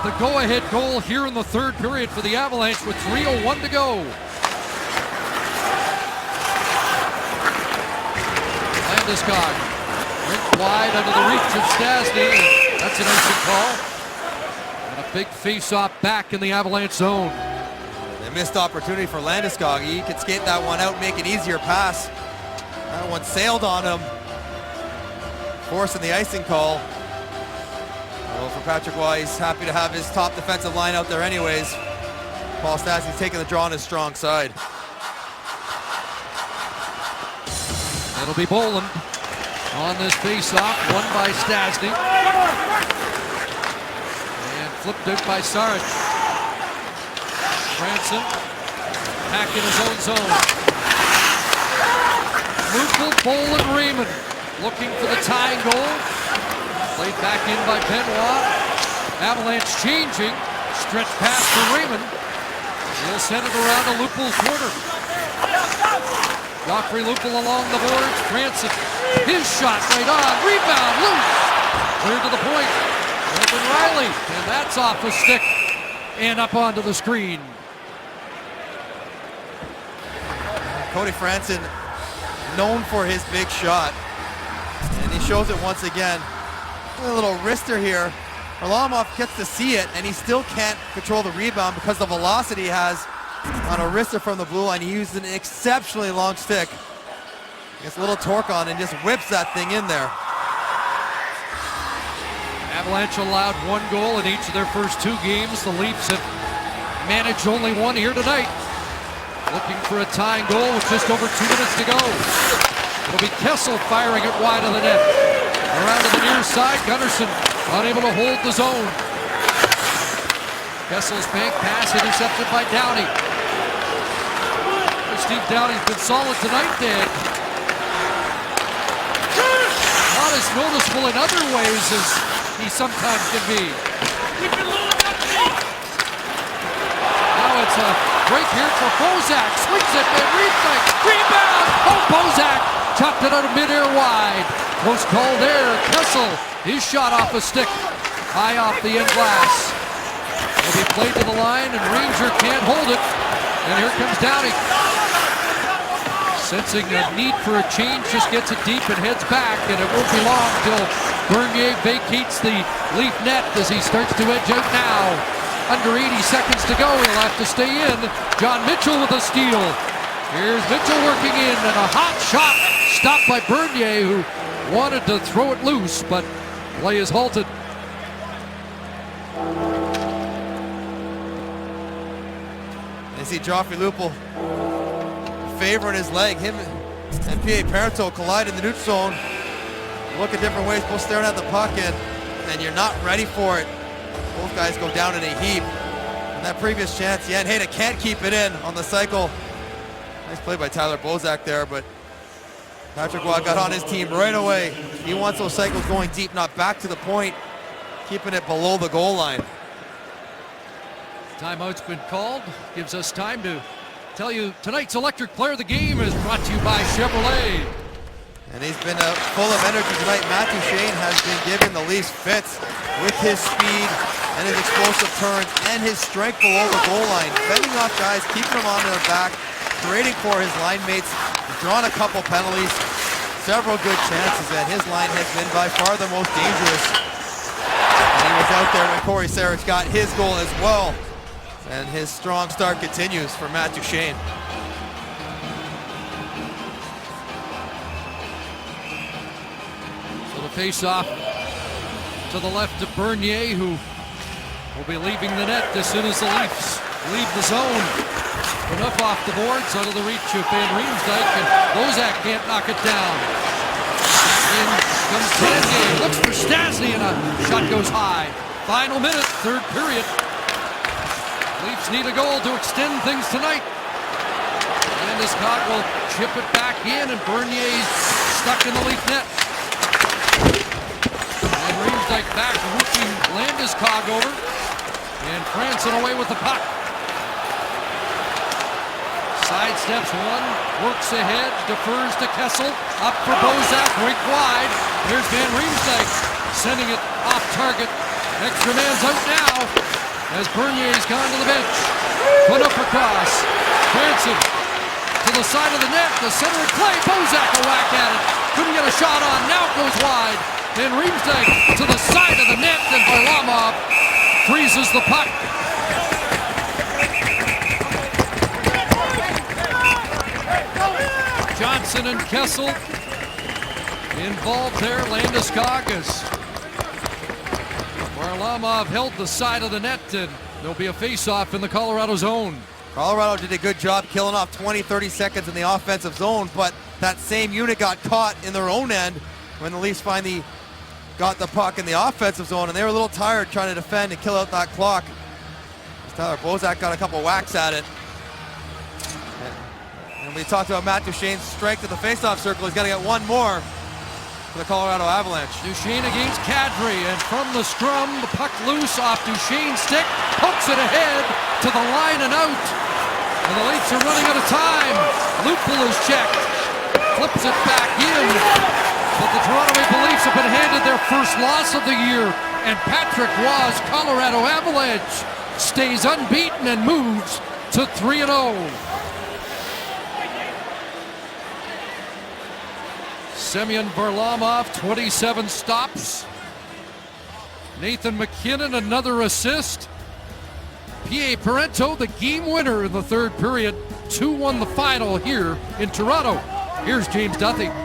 the go-ahead goal here in the third period for the Avalanche with 3:01 to go. Landeskog went wide under the reach of Stastny. That's an icing call. And a big face-off back in the Avalanche zone. A missed opportunity for Landeskog. He could skate that one out, make an easier pass. That one sailed on him, forcing the icing call. Well, for Patrick Roy, he's happy to have his top defensive line out there anyways. Paul Stastny's taking the draw on his strong side. It'll be Boland on this face-off, won by Stastny. And flipped out by Sarich. Branson back in his own zone. Lupul, Boland, Raymond looking for the tying goal. Played back in by Benoit. Avalanche changing. Stretch pass for Raymond. He'll send it around to Lupul's corner. Joffrey Lupul along the boards. Franson, his shot right on. Rebound, loose. Cleared to the point. Evan Riley, and that's off the stick and up onto the screen. Cody Franson, known for his big shot, and he shows it once again. A little wrister here. Varlamov gets to see it, and he still can't control the rebound because the velocity he has on a wrister from the blue line. He used an exceptionally long stick. Gets a little torque on and just whips that thing in there. Avalanche allowed 1 goal in each of their first 2 games. The Leafs have managed only 1 here tonight. Looking for a tying goal with just over 2 minutes to go. It'll be Kessel firing it wide of the net. Around to the near side, Gunnarsson unable to hold the zone. Kessel's bank pass intercepted by Downey. Steve Downey's been solid tonight, Dan. Not as noticeable in other ways as he sometimes can be. Now it's a break here for Bozak. Swings it, and rebound! Oh, Bozak chopped it out of midair wide. Close call there. Kessel, his shot off a stick, high off the end glass. Will be played to the line, and Ranger can't hold it. And here comes Downey. Sensing a need for a change, just gets it deep and heads back, and it won't be long till Bernier vacates the Leaf net as he starts to edge out now. Under 80 seconds to go, he'll have to stay in. John Mitchell with a steal. Here's Mitchell working in, and a hot shot stopped by Bernier, who wanted to throw it loose, but play is halted. You see Joffrey Lupul favoring his leg. Him and P.A. Parenteau collide in the neutral zone. Look at different ways, both staring at the puck, and you're not ready for it. Both guys go down in a heap. And that previous chance, Jan Hayda can't keep it in on the cycle. Nice play by Tyler Bozak there, but Patrick Waugh got on his team right away. He wants those cycles going deep, not back to the point, keeping it below the goal line. Timeout's been called. Gives us time to tell you tonight's Electric Player of the Game is brought to you by Chevrolet. And he's been full of energy tonight. Matthew Shane has been giving the Leafs fits with his speed and his explosive turns and his strength below the goal line. Fending off guys, keeping them on their back, creating for his line mates. He's drawn a couple penalties, several good chances, and his line has been by far the most dangerous. And he was out there when Corey Sarich got his goal as well. And his strong start continues for Matt Duchene. So the face-off to the left of Bernier, who will be leaving the net as soon as the Leafs leave the zone. Enough off the boards, out of the reach of Van Riemsdyk, and Bozak can't knock it down. In comes Bernier, looks for Stastny, and a shot goes high. Final minute, third period. Leafs need a goal to extend things tonight. Landeskog will chip it back in, and Bernier's stuck in the Leaf net. And Riemsdyk back, whooping Landeskog over. And Franson away with the puck. Sidesteps one, works ahead, defers to Kessel. Up for Bozak, rink wide. Here's Van Riemsdyk sending it off target. Extra man's out now, as Bernier's gone to the bench. Put up across. Franson to the side of the net, the center of play. Bozak a whack at it. Couldn't get a shot on. Now it goes wide. Then Riemsdyk to the side of the net, and Varlamov freezes the puck. Johnson and Kessel involved there. Landeskog as Varlamov held the side of the net, and there'll be a face-off in the Colorado zone. Colorado did a good job killing off 20-30 seconds in the offensive zone, but that same unit got caught in their own end when the Leafs finally got the puck in the offensive zone, and they were a little tired trying to defend and kill out that clock. Tyler Bozak got a couple whacks at it. And we talked about Matt Duchene's strength at the face-off circle. He's got to get one more for the Colorado Avalanche. Duchene against Kadri, and from the scrum, the puck loose off Duchene's stick, pokes it ahead to the line and out. And the Leafs are running out of time. Lupul is checked. flips it back in. But the Toronto Maple Leafs have been handed their first loss of the year. And Patrick Roy's Colorado Avalanche stays unbeaten and moves to 3-0. Semyon Varlamov, 27 stops. Nathan MacKinnon, another assist. P.A. Parento, the game winner in the third period. 2-1 the final here in Toronto. Here's James Duthie.